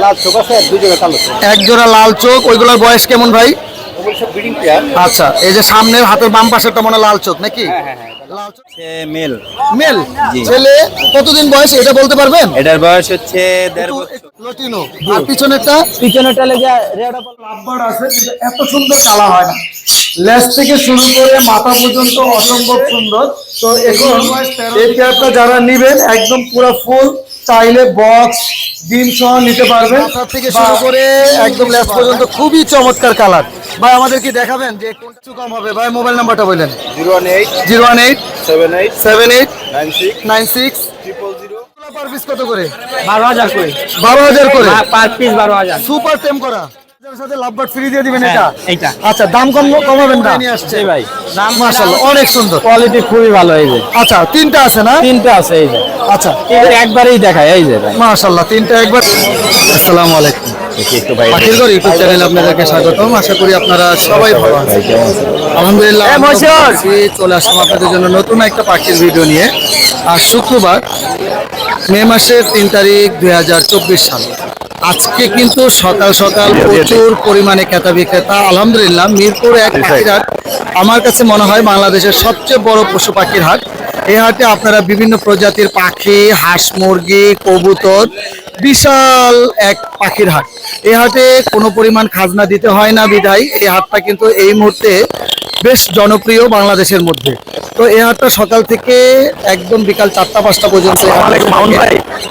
লাল চোখ আছে আর দুই জোড়া কালো চোখ। এক জোড়া লাল চোখ, ওইগুলোর বয়স কেমন ভাই? ওগুলো সব ব্রিডিং পেয়ার। আচ্ছা, এই যে সামনের হাতের বাম পাশেরটা মনে হয় লাল চোখ নাকি? হ্যাঁ লাল চোখ হচ্ছে মেল। মেল। জি। ছেলে কতদিন বয়স এটা বলতে পারবেন? এটার বয়স হচ্ছে 1.5 বছর। লটিনো। আর পিছনেরটা? পিছনেরটা লেগে রেড লাভবার আছে, কিন্তু এত সুন্দর কালার হয় না। লেজ থেকে শুরু করে মাথা পর্যন্ত অসম্ভব সুন্দর। তো এখন এই পেয়ারটা যারা নিবেন একদম পুরো ফুল, চাইলে বক্স ডিম সহ নিতে পারবেন। মাথা থেকে শুরু করে একদম লেজ পর্যন্ত খুবই চমৎকার কালার। ভাই আমাদের কি দেখাবেন যে কোনটা কম হবে? ভাই মোবাইল নাম্বারটা বললেন। 018 78 018 96 96 000। পার পিস কত করে? 12,000 করে। 12,000 করে পার পিস 12,000। সুপার টেম করা। এর সাথে লাভবার্ড ফ্রি দিয়ে দিবেন এটা? এইটা। আচ্ছা, দাম কমাবেন না? নিয়ে আসছে ভাই দাম মাশাআল্লাহ অনেক সুন্দর, কোয়ালিটি খুবই ভালো। এই যে আচ্ছা তিনটা আছে না? তিনটা আছে। এই যে আচ্ছা একবারেই দেখায়। এই যে ভাই মাশাআল্লাহ তিনটা একবার। আসসালামু আলাইকুম। একটু ভাই পাখির ঘর ইউটিউব চ্যানেলে আপনাদেরকে স্বাগতম। আশা করি আপনারা সবাই ভালো আছেন। আলহামদুলিল্লাহ আমরা ভালো আছি। চলে আসলাম আপনাদের জন্য নতুন একটা পাখির ভিডিও নিয়ে। আর শুক্রবার মে মাসের 3 তারিখ 2024 সাল। আজকে কিন্তু সকাল সকাল প্রচুর পরিমাণে ক্রেতা বিক্রেতা। আলহামদুলিল্লাহ মিরপুর এক পাখির হাট আমার কাছে মনে হয় বাংলাদেশের সবচেয়ে বড় পশু পাখির হাট। এই হাটে আপনারা বিভিন্ন প্রজাতির পাখি, হাঁস মুরগি, কবুতর, বিশাল এক পাখির হাট। এই হাটে কোনো পরিমাণ খাজনা দিতে হয় না বিধায় এই হাটটা কিন্তু এই মুহূর্তে বেশ জনপ্রিয় বাংলাদেশের মধ্যে। তো এই হাটটা সকাল থেকে একদম বিকাল 4টা-5টা পর্যন্ত।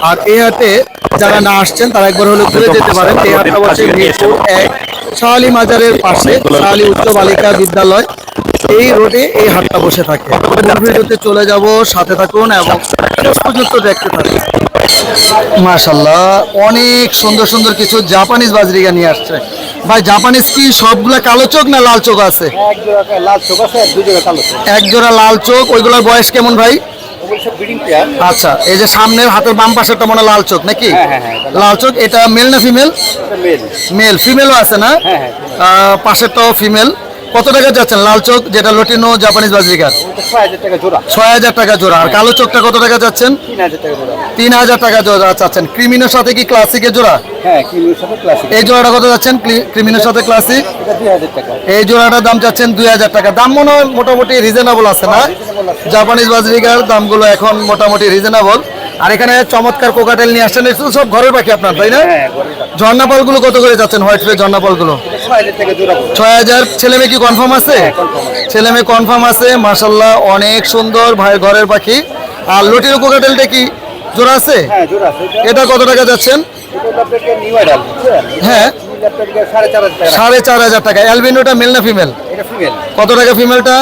আর এই হাটে যারা না আসছেন তারা একবার হলে ঘুরে যেতে পারেন। এই হাটটা হচ্ছে মিরপুর এক শাহালি মাজারের পাশে, শাহালি উচ্চ বালিকা বিদ্যালয়, এই রোডে এই হাটটা বসে থাকে। ভিডিওতে চলে যাব, সাথে থাকুন এবং শেষ পর্যন্ত দেখতে থাকুন। মাশাআল্লাহ অনেক সুন্দর সুন্দর কিছু জাপানিজ বাজরিগা নিয়ে আসছে। ভাই জাপানিজ কি সবগুলা কালো চোখ না লাল চোখ আছে? এক জোড়া লাল চোখ আছে আর দুই জোড়া কালো চোখ। এক জোড়া লাল চোখ, ওইগুলোর বয়স কেমন ভাই? ওগুলো সব ব্রিডিং পেয়ার। আচ্ছা, এই যে সামনের হাতের বাম পাশেরটা মনে হয় লাল চোখ নাকি? হ্যাঁ। লাল চোখ, এটা মেল না ফিমেল? এটা মেল। মেল। ফিমেলও আছে না? হ্যাঁ। পাশেরটাও ফিমেল। কত টাকা যাচ্ছেন লাল চোখ যেটা লটিনো জাপানিজ বাজরিগার? ওটা 6,000 টাকা জোড়া। 6,000 টাকা জোড়া। আর কালো চোখটা কত টাকা যাচ্ছেন? 3,000 টাকা জোড়া। 3,000 টাকা জোড়া চাচ্ছেন। ক্রিমিনোর সাথে কি ক্লাসিকের জোড়া? হ্যাঁ, কিলোর সাথে ক্লাসিক। এই জোড়াটা কত যাচ্ছেন ক্রিমিনোর সাথে ক্লাসিক? এটা 2,000 টাকা। এই জোড়াটার দাম চাচ্ছেন 2,000 টাকা। দাম মনে হয় মোটামুটি রিজনেবল আছে না? জাপানিজ বাজরিগার দামগুলো এখন মোটামুটি রিজনেবল। আর এখানে চমৎকার কোকাটেল নিয়ে আসছেন, এগুলো সব ঘরের পাখি আপনার তাই না? হ্যাঁ। ঝর্ণাপালগুলো কত করে যাচ্ছেন? হোয়াইট ফেস ঝর্ণাপালগুলো 6,000 টাকা জোড়া। 6,000। ছেলে মেয়ে কি কনফার্ম আছে? ছেলে মেয়ে কনফার্ম আছে। মাশাআল্লাহ অনেক সুন্দর ভাই ঘরের পাখি। আর লটিনো কোকাটেলটা কি জোড়া আছে? হ্যাঁ, জোড়া আছে। এটা কত টাকা যাচ্ছেন? এটা আপনাকে নিউ আইডাল। হ্যাঁ, 4,500 টাকা। 4,500 টাকা। অ্যালবিনোটা মেল না ফিমেল? এটা ফিমেল। কত টাকা ফিমেলটা?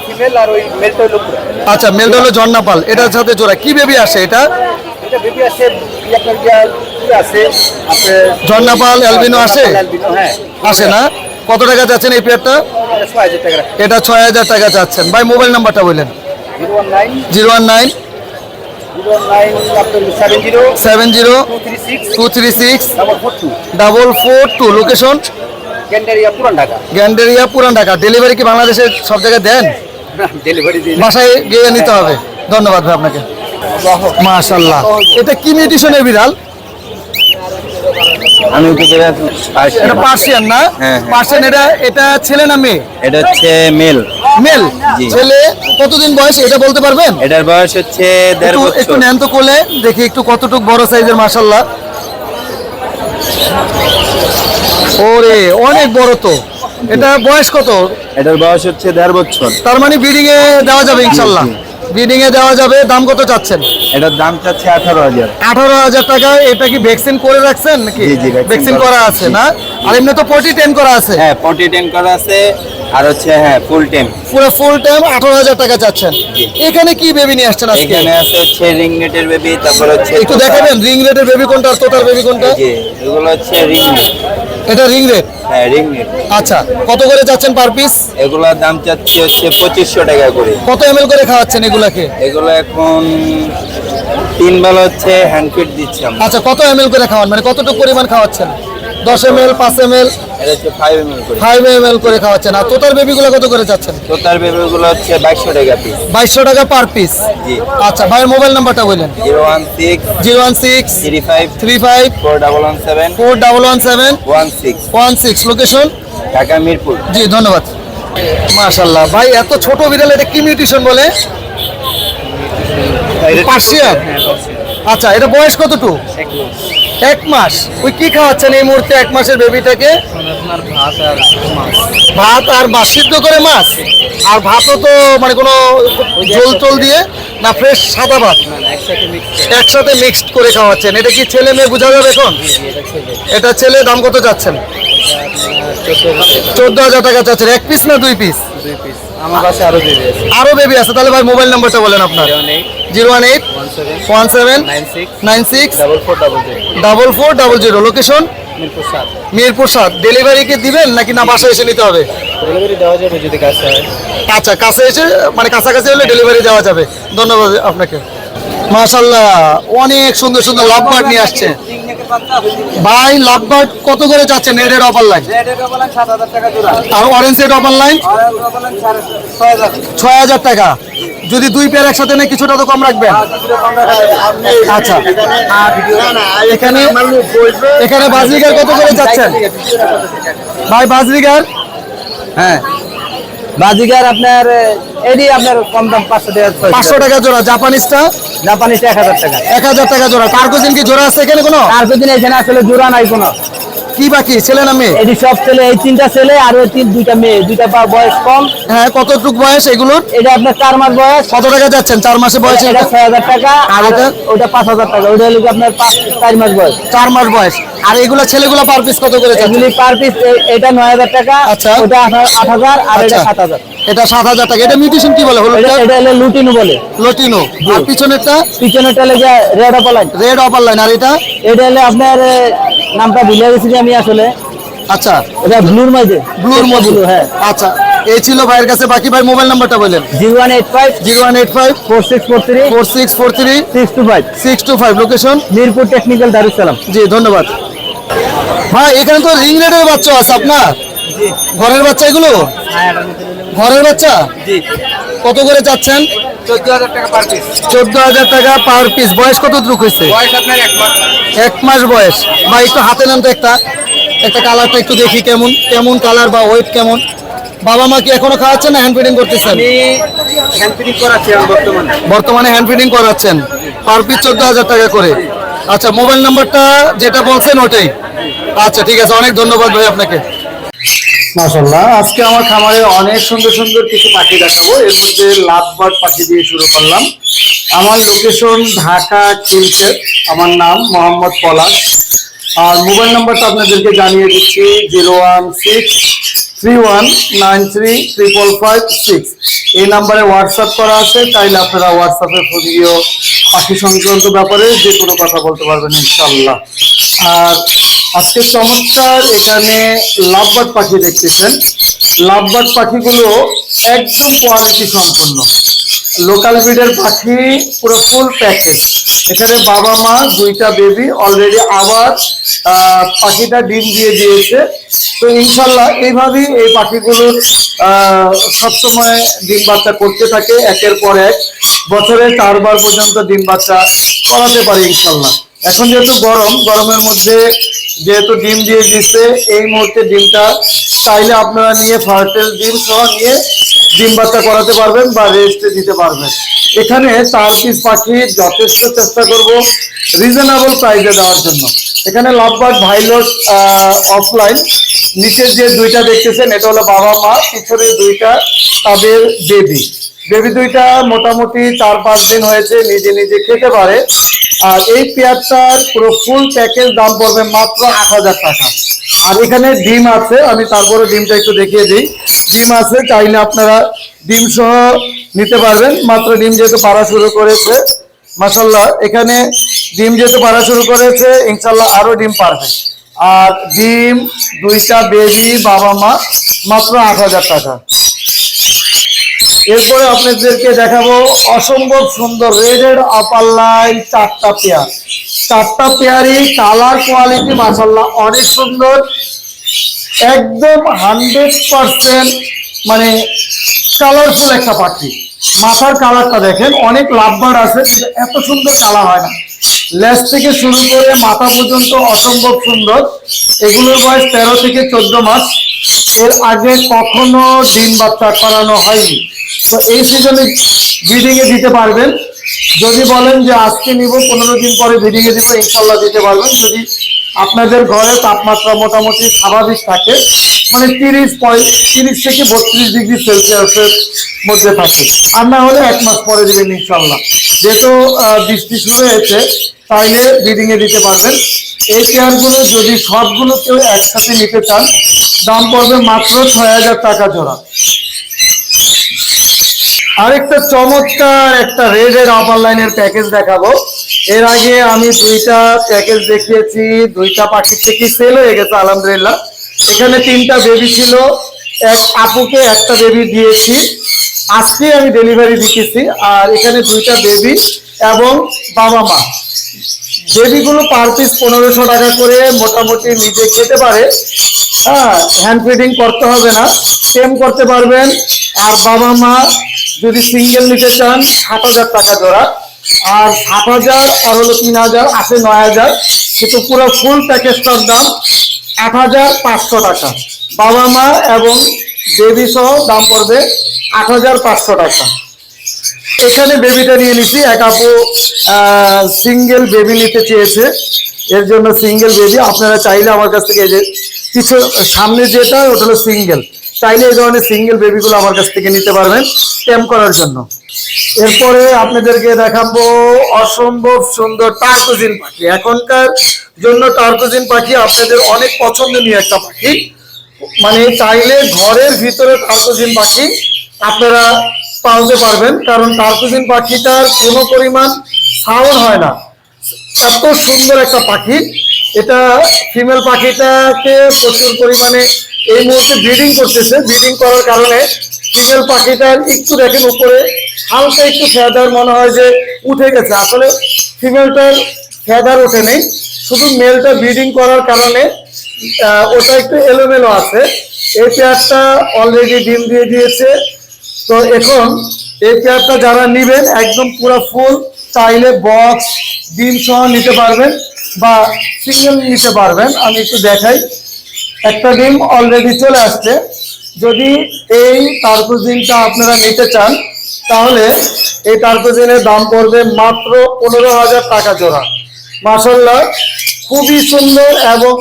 ফিমেল আর ওই মেলটা হলো পুরো। আচ্ছা, মেলটা হলো ঝর্ণাপাল, এটার সাথে জোড়া। কি বেবি আসে এটা? এটা বেবি আছে, আপনার কি আছে? আপনার ঝর্ণাপাল অ্যালবিনো আসে? অ্যালবিনো, হ্যাঁ। আসে না? কত টাকা যাচ্ছেন এই পেয়ারটা? এটা 6,000 টাকা। এটা 6,000 টাকা যাচ্ছেন। ভাই মোবাইল নাম্বারটা বললেন। 019 019 আপনার 70 70 236 236 442। 442। লোকেশন গেন্ডারিয়া, পুরান ঢাকা। গ্যান্ডেরিয়া, পুরান ঢাকা। ডেলিভারি কি বাংলাদেশের সব জায়গায় দেন? ডেলিভারি দিন। বাসায় গিয়ে নিতে হবে? ধন্যবাদ ভাই আপনাকে। মাশাআল্লাহ এটা কি মিউটেশনের বিড়াল? আমি তো এটা পার্সিয়ান না? হ্যাঁ। পার্সিয়ান। এটা ছেলে না মেয়ে? এটা হচ্ছে মেল। মেল। জি। ছেলে কতদিন বয়স এটা বলতে পারবেন? এটার বয়স হচ্ছে 1.5 একটু বছর। নেন তো কোলে দেখি একটু কতটুকু বড় সাইজের। মাশাআল্লাহ ওরে অনেক বড় তো। এটা বয়স কত? এটার বয়স হচ্ছে 1.5 বছর। তার মানে ব্রিডিং এ দেওয়া যাবে ইনশাআল্লাহ? ব্রিডিং এ দেওয়া যাবে। দাম কত চাচ্ছেন? এটার দাম চাচ্ছে 18,000। 18,000 টাকা। এটা কি ভ্যাকসিন করে রাখছেন নাকি? জি, ভ্যাকসিন করা আছে না? আর এমনি তো পটি 10 করা আছে? হ্যাঁ, পটি 10 করা আছে। আর হচ্ছে হ্যাঁ ফুল টাইম। পুরো ফুল টাইম 18,000 টাকা চাচ্ছেন। এখানে কি বেবি নিয়ে আসছেন আজকে? এখানে আছে হচ্ছে রিং নেটের বেবি, তারপর হচ্ছে একটু দেখাবেন রিং রেটের বেবি কোনটা আর তোতার বেবি কোনটা? জি, এগুলো হচ্ছে রিং নেট। এটা রিং রেট। হ্যাঁ, রিং নেট। আচ্ছা, কত করে যাচ্ছেন পার পিস? এগুলোর দাম চাচ্ছে হচ্ছে 2500 টাকা করে। কত এমএল করে খাওয়াচ্ছেন এগুলাকে? এগুলো এখন 3 বেলা হচ্ছে হ্যান্ড ফিড দিচ্ছি আমরা। আচ্ছা, কত এমএল করে খাওয়ান, মানে কতটুকু পরিমাণ খাওয়াচ্ছেন? 10 ml, 5 ml? এটা হচ্ছে 5 ml করে। 5 ml করে খাওয়াচ্ছেন। আর তোতার বেবিগুলো কত করে যাচ্ছেন? তোতার বেবিগুলো হচ্ছে 2200 টাকা পিস। 2200 টাকা পার পিস। জি। আচ্ছা ভাইয়ের মোবাইল নাম্বারটা বলেন। 016 35 4117 4117 লোকেশন ঢাকা মিরপুর। জি ধন্যবাদ। মাশাআল্লাহ ভাই, এত ছোট বিড়াল, এটা কি মিউটেশন বলে? পার্সিয়ান। আচ্ছা, এটা বয়স কতটুকু? 1 মাস। ওই কি খাওয়াচ্ছেন এই মুহূর্তে 1 মাসের বেবিটাকে? ভাত আর মাছ সিদ্ধ করে মাছ। আর ভাতও তো মানে কোনো ঝোল টোল দিয়ে না, ফ্রেশ সাদা ভাত একসাথে মিক্সড করে খাওয়াচ্ছেন। এটা কি ছেলে মেয়ে বোঝা যাবে এখন? এটা ছেলে। দাম কত যাচ্ছেন? 14,000 টাকা চাচ্ছেন। 1 পিস না 2 পিস? আমার কাছে আরো বেবি আছে। আরো বেবি আছে। তাহলে ভাই মোবাইল নাম্বারটা বলেন আপনার। 018 17 96 4400। লোকেশন মিরপুর 7। ডেলিভারি কি দিবেন নাকি না বাসায় এসে নিতে হবে? ডেলিভারি দেওয়া যাবে যদি কাছে হয়। আচ্ছা, কাছে এসে মানে কাছাকাছি হলে ডেলিভারি দেওয়া যাবে। ধন্যবাদ আপনাকে। মাশাআল্লাহ, অনেক সুন্দর সুন্দর লাভবার্ড নিয়ে আসছে ভাই। লাভবার্ড কত করে যাচ্ছে? নেটের অফার লাইন 7000 টাকা জোড়া। আর অরেঞ্জ এর অফার লাইন 6000 টাকা। যদি 2 পেয়ার একসাথে নেই কিছুটা তো কম রাখবেন। আচ্ছা, এখানে বাজরিগার কত করে যাচ্ছেন ভাই? বাজরিগার হ্যাঁ, বাজিগার আপনার এডি আপনার কম দাম 500 টাকা জোড়া। জাপানিজটা? জাপানিটা 1000 টাকা। 1000 টাকা জোড়া। কার্গোজিন কি জোড়া আছে এখানে কোনো? কার্গোজিন এখানে আসলে জোড়া নাই কোনো। কি বাকি, ছেলে না মেয়ে? এডি সব ছেলে, এই 3টা ছেলে আর ওই 2টা মেয়ে। 2টা বয়স কম। হ্যাঁ, কতটুক বয়স এগুলোর? এটা আপনার 4 মাস বয়স। কত টাকা যাচ্ছেন 4 মাসে বয়সে? এটা 6000 টাকা। আর ওটা? ওটা 5000 টাকা। ওটা হলো আপনার 4 মাস বয়স। 4 মাস বয়স। আর এগুলো ছেলেগুলো পার পিস কত করে যাচ্ছে? এগুলি পার পিস এটা 9000 টাকা। আচ্ছা। ওটা 8000 আর এটা আচ্ছা। 7000। এটা 7000 টাকা। এটা মিউটেশন কি বলে? হলুদটা? এটা হলো লুটিনো বলে। লটিনো। আর পিছনেরটা? পিছনেরটা হলো red opaline. Red upper line. আর এটা? এটা হলো আপনার নামটা ভুলে গেছি আমি আসলে। আচ্ছা, এটা ব্লুর মধ্যে। ব্লুর মধ্যে। হ্যাঁ। আচ্ছা, এই ছিল ভাইয়ের কাছে। বাকি ভাই মোবাইল নাম্বারটা বলেন। 0185 0185 4643 4643 625। 625। Location Mirpur technical Darus Salam. জি ধন্যবাদ ভাই। এখানে তো রিং রেডের বাচ্চা আছে আপনার? ঘরের বাচ্চা এগুলো? ঘরের বাচ্চা? জি। কত করে চাচ্ছেন? 14000 টাকা পার পিস। 14000 টাকা পার পিস। বয়স কত দ্রুক হয়েছে? বয়স আপনার 1 মাস। 1 মাস বয়স। ভাই একটু হাতে নেন তো একটা কালারটা একটু দেখি কেমন কালার বা ওয়েট কেমন। বাবা মা কি এখনো খাওয়াচ্ছেন না হ্যান্ড ফিডিং করতেছেন? আমি হ্যান্ড ফিডিং করাচ্ছি বর্তমানে হ্যান্ড ফিডিং করাচ্ছেন। পার পিস 14000 টাকা করে। আচ্ছা, মোবাইল নাম্বারটা যেটা বলছেন ওটাই। আচ্ছা ঠিক আছে, অনেক ধন্যবাদ ভাই আপনাকে। মাশাআল্লাহ, আজকে আমার খামারে অনেক সুন্দর সুন্দর কিছু পাখি দেখাবো। এর মধ্যে লাভবার্ড পাখি দিয়ে শুরু করলাম। আমার লোকেশন ঢাকা খিলক্ষেত। আমার নাম মোহাম্মদ পলাশ। আর মোবাইল নাম্বারটা আপনাদেরকে জানিয়ে দিচ্ছি 01631935556। এই নাম্বারে হোয়াটসঅ্যাপ করা আছে। চাইলে আপনারা হোয়াটসঅ্যাপে ফোন দিয়েও পাখি সংক্রান্ত ব্যাপারে যে কোনো কথা বলতে পারবেন ইনশাল্লাহ। আর আজকে চমৎকার এখানে লাভবার্ড পাখি দেখতেছেন। লাভবার্ড পাখিগুলো একদম কোয়ালিটি সম্পন্ন লোকাল ব্রিডের পাখি, পুরো ফুল প্যাকেজ। এখানে বাবা মা 2টা বেবি অলরেডি। আবার পাখিটা ডিম দিয়ে দিয়েছে। তো ইনশাল্লাহ এইভাবেই এই পাখিগুলোর সবসময় ডিম বাচ্চা করতে থাকে। একের পর এক বছরে 4 বার পর্যন্ত ডিম বাচ্চা করাতে পারে ইনশাল্লাহ। এখন যেহেতু গরমের মধ্যে যেহেতু ডিম দিয়ে দিচ্ছে, এই মুহূর্তে ডিমটা চাইলে আপনারা নিয়ে ফার্টেল ডিম সহ নিয়ে ডিম বাচ্চা করাতে পারবেন বা রেস্টে দিতে পারবেন। এখানে 4 পিস পাখি যথেষ্ট চেষ্টা করব রিজনেবল প্রাইসে দেওয়ার জন্য। এখানে লাভবার্ড ভাইলট অফলাইন। নিচের যে 2টা দেখতেছেন এটা হলো বাবা মা, পিছনে 2টা তাদের বেবি। বেবি 2টা মোটামুটি 4-5 দিন হয়েছে, নিজে নিজে খেতে পারে। আর এই পেয়ারটার পুরো ফুল প্যাকেজ দাম পড়বে মাত্র 8000 টাকা। আর এখানে ডিম আছে, আমি তারপরে ডিমটা একটু দেখিয়ে দিই। ডিম আছে, চাইলে আপনারা ডিম সহ নিতে পারবেন। মাত্র ডিম যেহেতু পাড়া শুরু করেছে, মাশাআল্লাহ এখানে ডিম যেহেতু পাড়া শুরু করেছে, ইনশাআল্লাহ আরো ডিম পারবে। আর ডিম 2টা বেবি বাবা মা মাত্র 8000 টাকা। এরপরে আপনাদেরকে দেখাবো অসম্ভব সুন্দর রেডের আপার লাইন 4টা পেয়ার। 4টা পেয়ারই কালার কোয়ালিটি মাশাআল্লাহ অনেক সুন্দর। একদম 100% মানে কালারফুল একটা পাখি। মাথার কালারটা দেখেন, অনেক লাভবার আছে কিন্তু এত সুন্দর কালার হয় না। লেজ থেকে শুরু করে মাথা পর্যন্ত অসম্ভব সুন্দর। এগুলোর বয়স 13 থেকে 14 মাস। এর আগে কখনো ডিম বাচ্চা করানো হয়নি। তো এই সিজনে ব্রিডিং এ দিতে পারবেন। যদি বলেন যে আজকে নিব 15 দিন পরে ব্রিডিং এ দিব, ইনশাল্লাহ দিতে পারবেন। যদি আপনাদের ঘরে তাপমাত্রা মোটামুটি স্বাভাবিক থাকে, মানে 30 থেকে 32 ডিগ্রি সেলসিয়াসের মধ্যে থাকে, আর না হলে 1 মাস পরে দিবেন ইনশাল্লাহ। যেহেতু বৃষ্টি শুরু হয়েছে, তাইলে ব্রিডিং এ দিতে পারবেন। এই পেয়ারগুলো যদি সবগুলো কেউ একসাথে নিতে চান, দাম পড়বে মাত্র 6000 টাকা জোড়া। আরেকটা চমৎকার একটা রেডের আপার লাইনের প্যাকেজ দেখাবো। এর আগে আমি 2টা প্যাকেজ দেখিয়েছি, 2টা পাখির থেকে সেল হয়ে গেছে আলহামদুলিল্লাহ। এখানে 3টা বেবি ছিল, এক আপুকে একটা বেবি দিয়েছি, আজকে আমি ডেলিভারি দিতেছি। আর এখানে 2টা বেবি এবং বাবা মা। বেবিগুলো পার পিস 1500 টাকা করে, মোটামুটি নিজে খেতে পারে। হ্যাঁ, হ্যান্ড ফিডিং করতে হবে না, টেম করতে পারবেন। আর বাবা মা যদি সিঙ্গেল নিতে চান 7000 টাকা জোড়া। আর 7000 আর হলো 3000 আছে 9000, কিন্তু পুরো ফুল প্যাকেজটার দাম 8500 টাকা। বাবা মা এবং বেবি সহ দাম পড়বে 8500 টাকা। এখানে বেবিটা নিয়ে নিচ্ছি, এক আপু সিঙ্গেল বেবি নিতে চেয়েছে, এর জন্য সিঙ্গেল বেবি। আপনারা চাইলে আমার কাছ থেকে, যে কিছু সামনে যেটা ওটা হলো সিঙ্গেল, চাইলে এই ধরনের সিঙ্গেল বেবিগুলো আমার কাছ থেকে নিতে পারবেন টেম করার জন্য। এরপরে আপনাদেরকে দেখাবো অসম্ভব সুন্দর টার্কোজিন পাখি। এখনকার জন্য টার্কোজিন পাখি আপনাদের অনেক পছন্দনীয় একটা পাখি। মানে চাইলে ঘরের ভিতরে টার্কোজিন পাখি আপনারা পালতে পারবেন, কারণ টার্কোজিন পাখিটার কোনো পরিমাণ সাউন্ড হয় না, এত সুন্দর একটা পাখি। এটা ফিমেল পাখিটাকে প্রচুর পরিমাণে এই মুহূর্তে ব্রিডিং করতেছে। ব্রিডিং করার কারণে ফিমেল পাখিটার একটু দেখেন উপরে হালকা একটু ফেদার মনে হয় যে উঠে গেছে, আসলে ফিমেলটার ফেদার ওঠে নেই, শুধু মেলটা ব্রিডিং করার কারণে ওটা একটু এলোমেলো আছে। এই পেয়ারটা অলরেডি ডিম দিয়ে দিয়েছে। তো এখন এই পেয়ারটা যারা নেবেন একদম পুরো ফুল, চাইলে বক্স ডিম সহ নিতে পারবেন বা সিঙ্গেল নিতে পারবেন। আমি একটু দেখাই, একটা ডিম অলরেডি চলে আসছে। যদি এই টার্কোজিনটা আপনারা নিতে চান, তাহলে এই টার্কোজিনের দাম পড়বে মাত্র 15000 টাকা জোড়া। মাশাআল্লাহ, খুবই সুন্দর এবং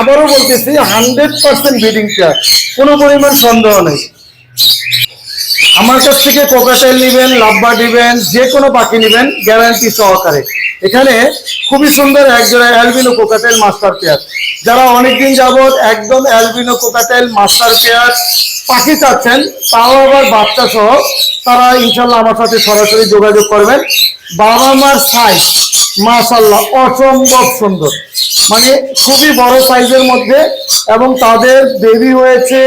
আবারও বলতেছি 100% ব্রিডিং পেয়ার, কোনো পরিমাণ সন্দেহ নেই। আমার কাছ থেকে কোকাটেল নেবেন, লাভবার নেবেন, যে কোনো পাখি নেবেন গ্যারান্টি সহকারে। এখানে খুবই সুন্দর একজোড়া অ্যালবিনো কোকাটেল মাস্টার পেয়ার। যারা অনেকদিন যাবত একদম অ্যালবিনো কোকাটেল মাস্টার পেয়ার পাখি চাচ্ছেন, তাও আবার বাচ্চা সহ, তারা ইনশাল্লাহ আমার সাথে সরাসরি যোগাযোগ করবেন। বাবা মার সাইজ মাশাআল্লাহ অসম্ভব সুন্দর, মানে খুবই বড় সাইজের মধ্যে, এবং তাদের বেবি হয়েছে,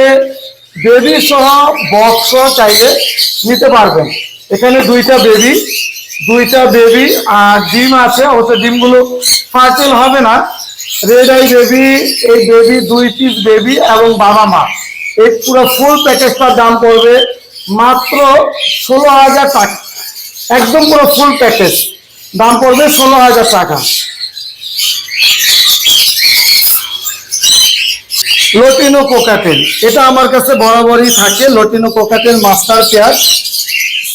বেবি সহ বক্স সহ চাইলে নিতে পারবেন। এখানে 2টা বেবি আর ডিম আছে, অবশ্য ডিমগুলো ফার্টেল হবে না। রেড আই বেবি, এই বেবি 2 পিস বেবি এবং বাবা মা, এই পুরো ফুল প্যাকেজটার দাম পড়বে মাত্র 16000 টাকা। একদম পুরো ফুল প্যাকেজ দাম পড়বে 16000 টাকা। লটিনো কোকাটেল, এটা আমার কাছে বরাবরই থাকে। লটিনো cockatiel master pair,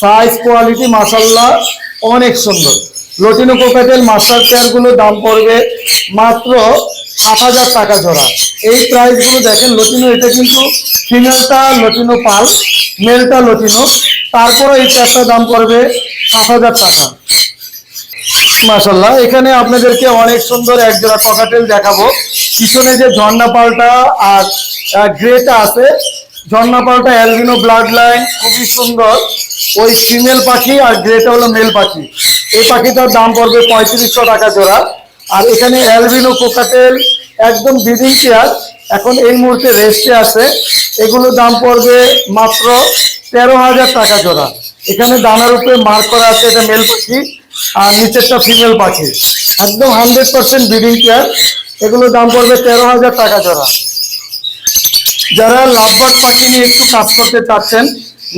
size quality মাশাআল্লাহ অনেক সুন্দর। লটিনো কোকাটেল মাস্টার পেয়ারগুলো দাম পড়বে মাত্র 8000 টাকা জোড়া। এই প্রাইসগুলো দেখেন, লটিনো এটা কিন্তু ফিমেলটা লটিনো পাল, মেলটা লটিনো, তারপরে এই পেয়ারটার দাম পড়বে 7000 টাকা। মাশাআল্লাহ, এখানে আপনাদেরকে অনেক সুন্দর একজোড়া কোকাটেল দেখাবো। পিছনে যে ঝর্ণা পালটা আর গ্রেটা আছে, ঝর্ণা পালটা অ্যালবিনো ব্লাড লাইন, খুবই সুন্দর। ওই ফিমেল পাখি আর গ্রেটা হলো মেল পাখি। এই পাখিটার দাম পড়বে 3500 টাকা জোড়া। আর এখানে অ্যালবিনো কোকাটেল একদম ব্রিডিং পেয়ার, এখন এই মুহূর্তে রেস্টে আছে, এগুলোর দাম পড়বে মাত্র 13000 টাকা জোড়া। এখানে দানার উপরে মার্ক করা আছে, এটা মেল পাখি আর নিচেরটা ফিমেল পাখি, একদম 100% ব্রিডিং পেয়ার। এগুলোর দাম পড়বে 13000 টাকা জোড়া। যারা লাভবার্ড পাখি নিয়ে একটু কাজ করতে চাচ্ছেন,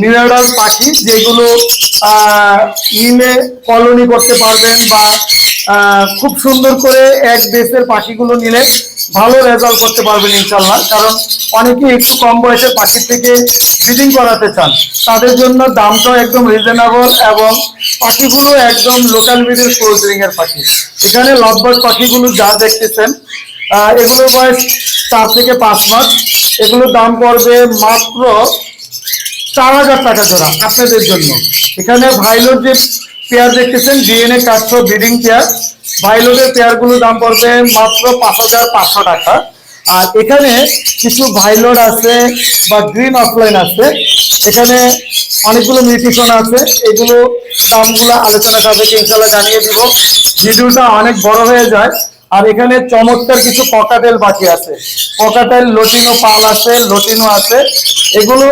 নিউ অ্যাডাল্ট পাখি যেগুলো নিউ অ্যাডাল্ট পাখি যেগুলো নিমে কলোনি করতে পারবেন বা খুব সুন্দর করে এক দেশের পাখিগুলো নিলে ভালো রেজাল্ট করতে পারবেন ইনশাল্লাহ। কারণ অনেকে একটু কম বয়সের পাখির থেকে ব্রিডিং করাতে চান, তাদের জন্য দামটাও একদম রিজনেবল এবং পাখিগুলো একদম লোকাল ব্রিডের ক্লোজ রিং এর পাখি। এখানে লাভবার্ড পাখিগুলো যা দেখতেছেন এগুলোর বয়স 4 থেকে 5 মাস। এগুলোর দাম পড়বে মাত্র 4000 টাকা জোড়া আপনাদের জন্য। এখানে ভাইলোর যে পেয়ার দেখতেছেন ডিএনএ কাস্ট ব্রিডিং পেয়ার, ভাইলোরের পেয়ারগুলোর দাম পড়বে মাত্র 5500 টাকা। আর এখানে কিছু ভাইলোর আছে বা গ্রিন অফলাইন আছে, এখানে অনেকগুলো মিউটেশন আছে, এগুলো দামগুলো আলোচনা সাপেক্ষে ইনশাআল্লাহ জানিয়ে দিব, ভিডিওটা অনেক বড় হয়ে যায়। আর এখানে চমৎকার কিছু ককাটেল পাখি আছে, ককাটেল লটিনো পাল আছে, লটিনো আছে। এগুলো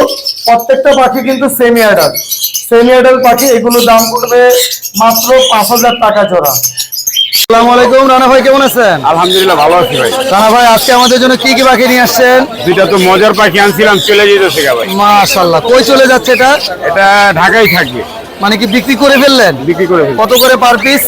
প্রত্যেকটা পাখি কিন্তু সেমি অ্যাডাল্ট পাখি। এগুলো দাম পড়বে মাত্র 5000 টাকা জোড়া। আসসালামু আলাইকুম রানা ভাই, কেমন আছেন? আলহামদুলিল্লাহ ভালো আছি ভাই। রানা ভাই আজকে আমাদের জন্য কি কি পাখি নিয়ে আসছেন? দুইটা তো মজার পাখি আনছিলাম, চলে যেতেছে ভাই। মাশাআল্লাহ, কই চলে যাচ্ছে এটা? এটা ঢাকায় থাকবে। মানে কি বিক্রি করে ফেললেন? বিক্রি করে ফেলবো। কত করে পার পিস?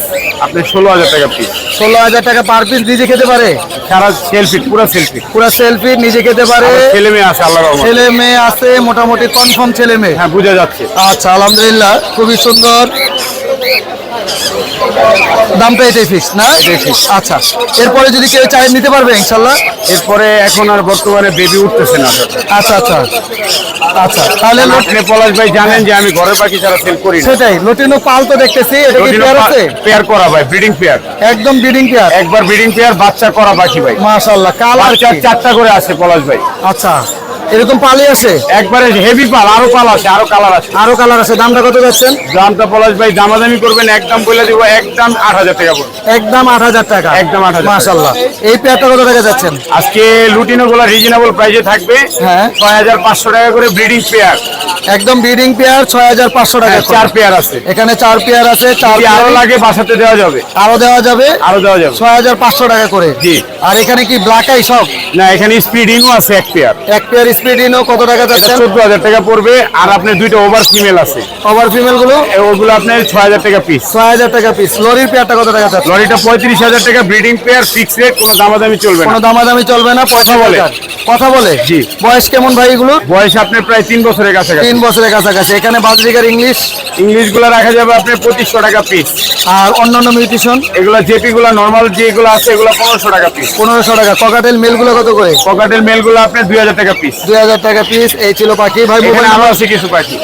আপনি 16000 টাকা পিস। 16000 টাকা পার পিস। নিজে খেতে পারে? সারা সেলফি, পুরো সেলফি। পুরো সেলফি নিজে খেতে পারে? ছেলে মেয়ে আছে আল্লাহর রহমতে। ছেলে মেয়ে আছে, মোটামুটি কনফার্ম ছেলে মেয়ে। হ্যাঁ বোঝা যাচ্ছে। আচ্ছা আলহামদুলিল্লাহ, খুবই সুন্দর। দামটা এটাই ফিক্স না? আচ্ছা, এরপরে যদি কেউ চাই নিতে পারবে ইনশাল্লাহ। এরপরে এখন আর বর্তমানে বেবি উঠতেছে না। আচ্ছা আচ্ছা আচ্ছা, তাহলে আপনি পলাশ ভাই জানেন যে আমি ঘরের পাখি ছাড়া সেল করি না। সেটাই, লটিনো পাল তো দেখতেছি, এটা কি পেয়ার আছে? পেয়ার করা ভাই, ব্রিডিং পেয়ার, একদম ব্রিডিং পেয়ার। একবার ব্রিডিং পেয়ার, বাচ্চা করা পাখি ভাই। মাশাআল্লাহ, কালার বাচ্চা 4টা করে আছে পলাশ ভাই। আচ্ছা, এরকম পালই আছে? একবারে হেভি পাল, আরো পাল আছে, আরো কালার আছে। আরো কালার আছে। দামটা কত যাচ্ছেন? দামটা পলাশ ভাই দামাদামি করবেন, একদম বলে দিব, একদম 8000 টাকা পড়বে। একদম 8000 টাকা। একদম 8000। মাশাআল্লাহ, এই পেয়ারটা কত টাকা যাচ্ছেন? আজকে লুটিনো গুলো রিজনেবল প্রাইসে থাকবে। হ্যাঁ, 6500 টাকা করে ব্রিডিং পেয়ার। একদম ব্রিডিং পেয়ার 6500 টাকা। 4 পেয়ার আছে এখানে 4 পেয়ার আছে। 4 আরো লাগে বাসাতে দেওয়া যাবে, আরো দেওয়া যাবে, আরো দেওয়া যাবে। 6500 টাকা করে। জি। আর এখানে কি ব্ল্যাক আই সব? না, এখানে স্পিডিংও আছে এক পেয়ার। এক পেয়ার স্পিডিনো কত টাকা যাচ্ছে? 14000 টাকা পড়বে। আর আপনার দুইটা ওভার ফিমেল আছে, ওভার ফিমেল গুলো ওগুলো আপনার 6000 টাকা পিস। 6000 টাকা পিস। লরির পেয়ারটা কত টাকা যাচ্ছে? লরিটা 35000 টাকা ব্রিডিং পেয়ার, ফিক্স রেট, কোনো দামাদামি চলবে না। কোনো দামাদামি চলবে না। কথা বলে। কথা বলে? জি। বয়স কেমন ভাই এগুলো? বয়স আপনার প্রায় 3 বছরের কাছাকাছি। 3 বছরের কাছাকাছি। এখানে বাজরিকার ইংলিশ গুলো রাখা যাবে আপনার 2500 টাকা পিস। আর অন্যান্য মিউটেশন এগুলো জেপি গুলো নরমাল যেগুলো আছে এগুলো 1500 টাকা পিস। 1500 টাকা। ককাটেল মেল গুলো কত করে? পকেটের মেল গুলো আপনার 2000 টাকা পিস। 2000 টাকা পিস। এই ছিল পাখি ভাই। এখানে মোবাইল আরো নাম্বার? আছে কিছু পাখি।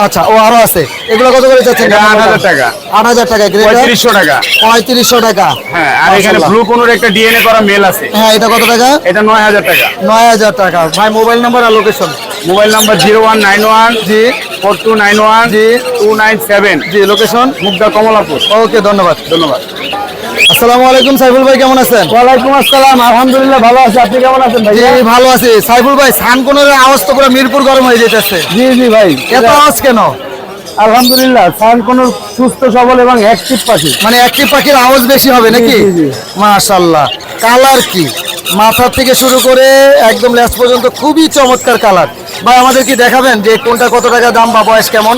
আচ্ছা, ও আরো আছে। এগুলো কত করে যাচ্ছে? এটা 8000 টাকা। 8000 টাকা। 3500 টাকা। 3500 টাকা। হ্যাঁ, আর এখানে ব্লু কোনোর একটা ডিএনএ করা মেল আছে। হ্যাঁ, এটা কত টাকা? এটা 9000 টাকা। 9000 টাকা। ভাই মোবাইল নাম্বার আর লোকেশন? মোবাইল নাম্বার 0191 জি 4291 জি 297। জি। লোকেশন? মুগদা, কমলাপুর। ওকে, ধন্যবাদ। ধন্যবাদ। আসসালামু আলাইকুম সাইফুল ভাই, কেমন আছেন? ওয়ালাইকুম আসসালাম, আলহামদুলিল্লাহ ভালো আছি। আপনি কেমন আছেন ভাই? জি ভালো আছি। সাইফুল ভাই, সানকোনের আওয়াজ তো পুরো মিরপুর গরম হয়ে যেতেছে। জি জি ভাই, এত আওয়াজ কেন? আলহামদুলিল্লাহ সানকোন সুস্থ সবল এবং অ্যাক্টিভ পাখি। মানে একটি পাখির আওয়াজ বেশি হবে নাকি? জি, জি। মাশাআল্লাহ। কালার কি, মাথা থেকে শুরু করে একদম লেজ পর্যন্ত খুবই চমৎকার কালার। ভাই আমাদের কি দেখাবেন যে কোনটা কত টাকা দাম বা বয়স কেমন?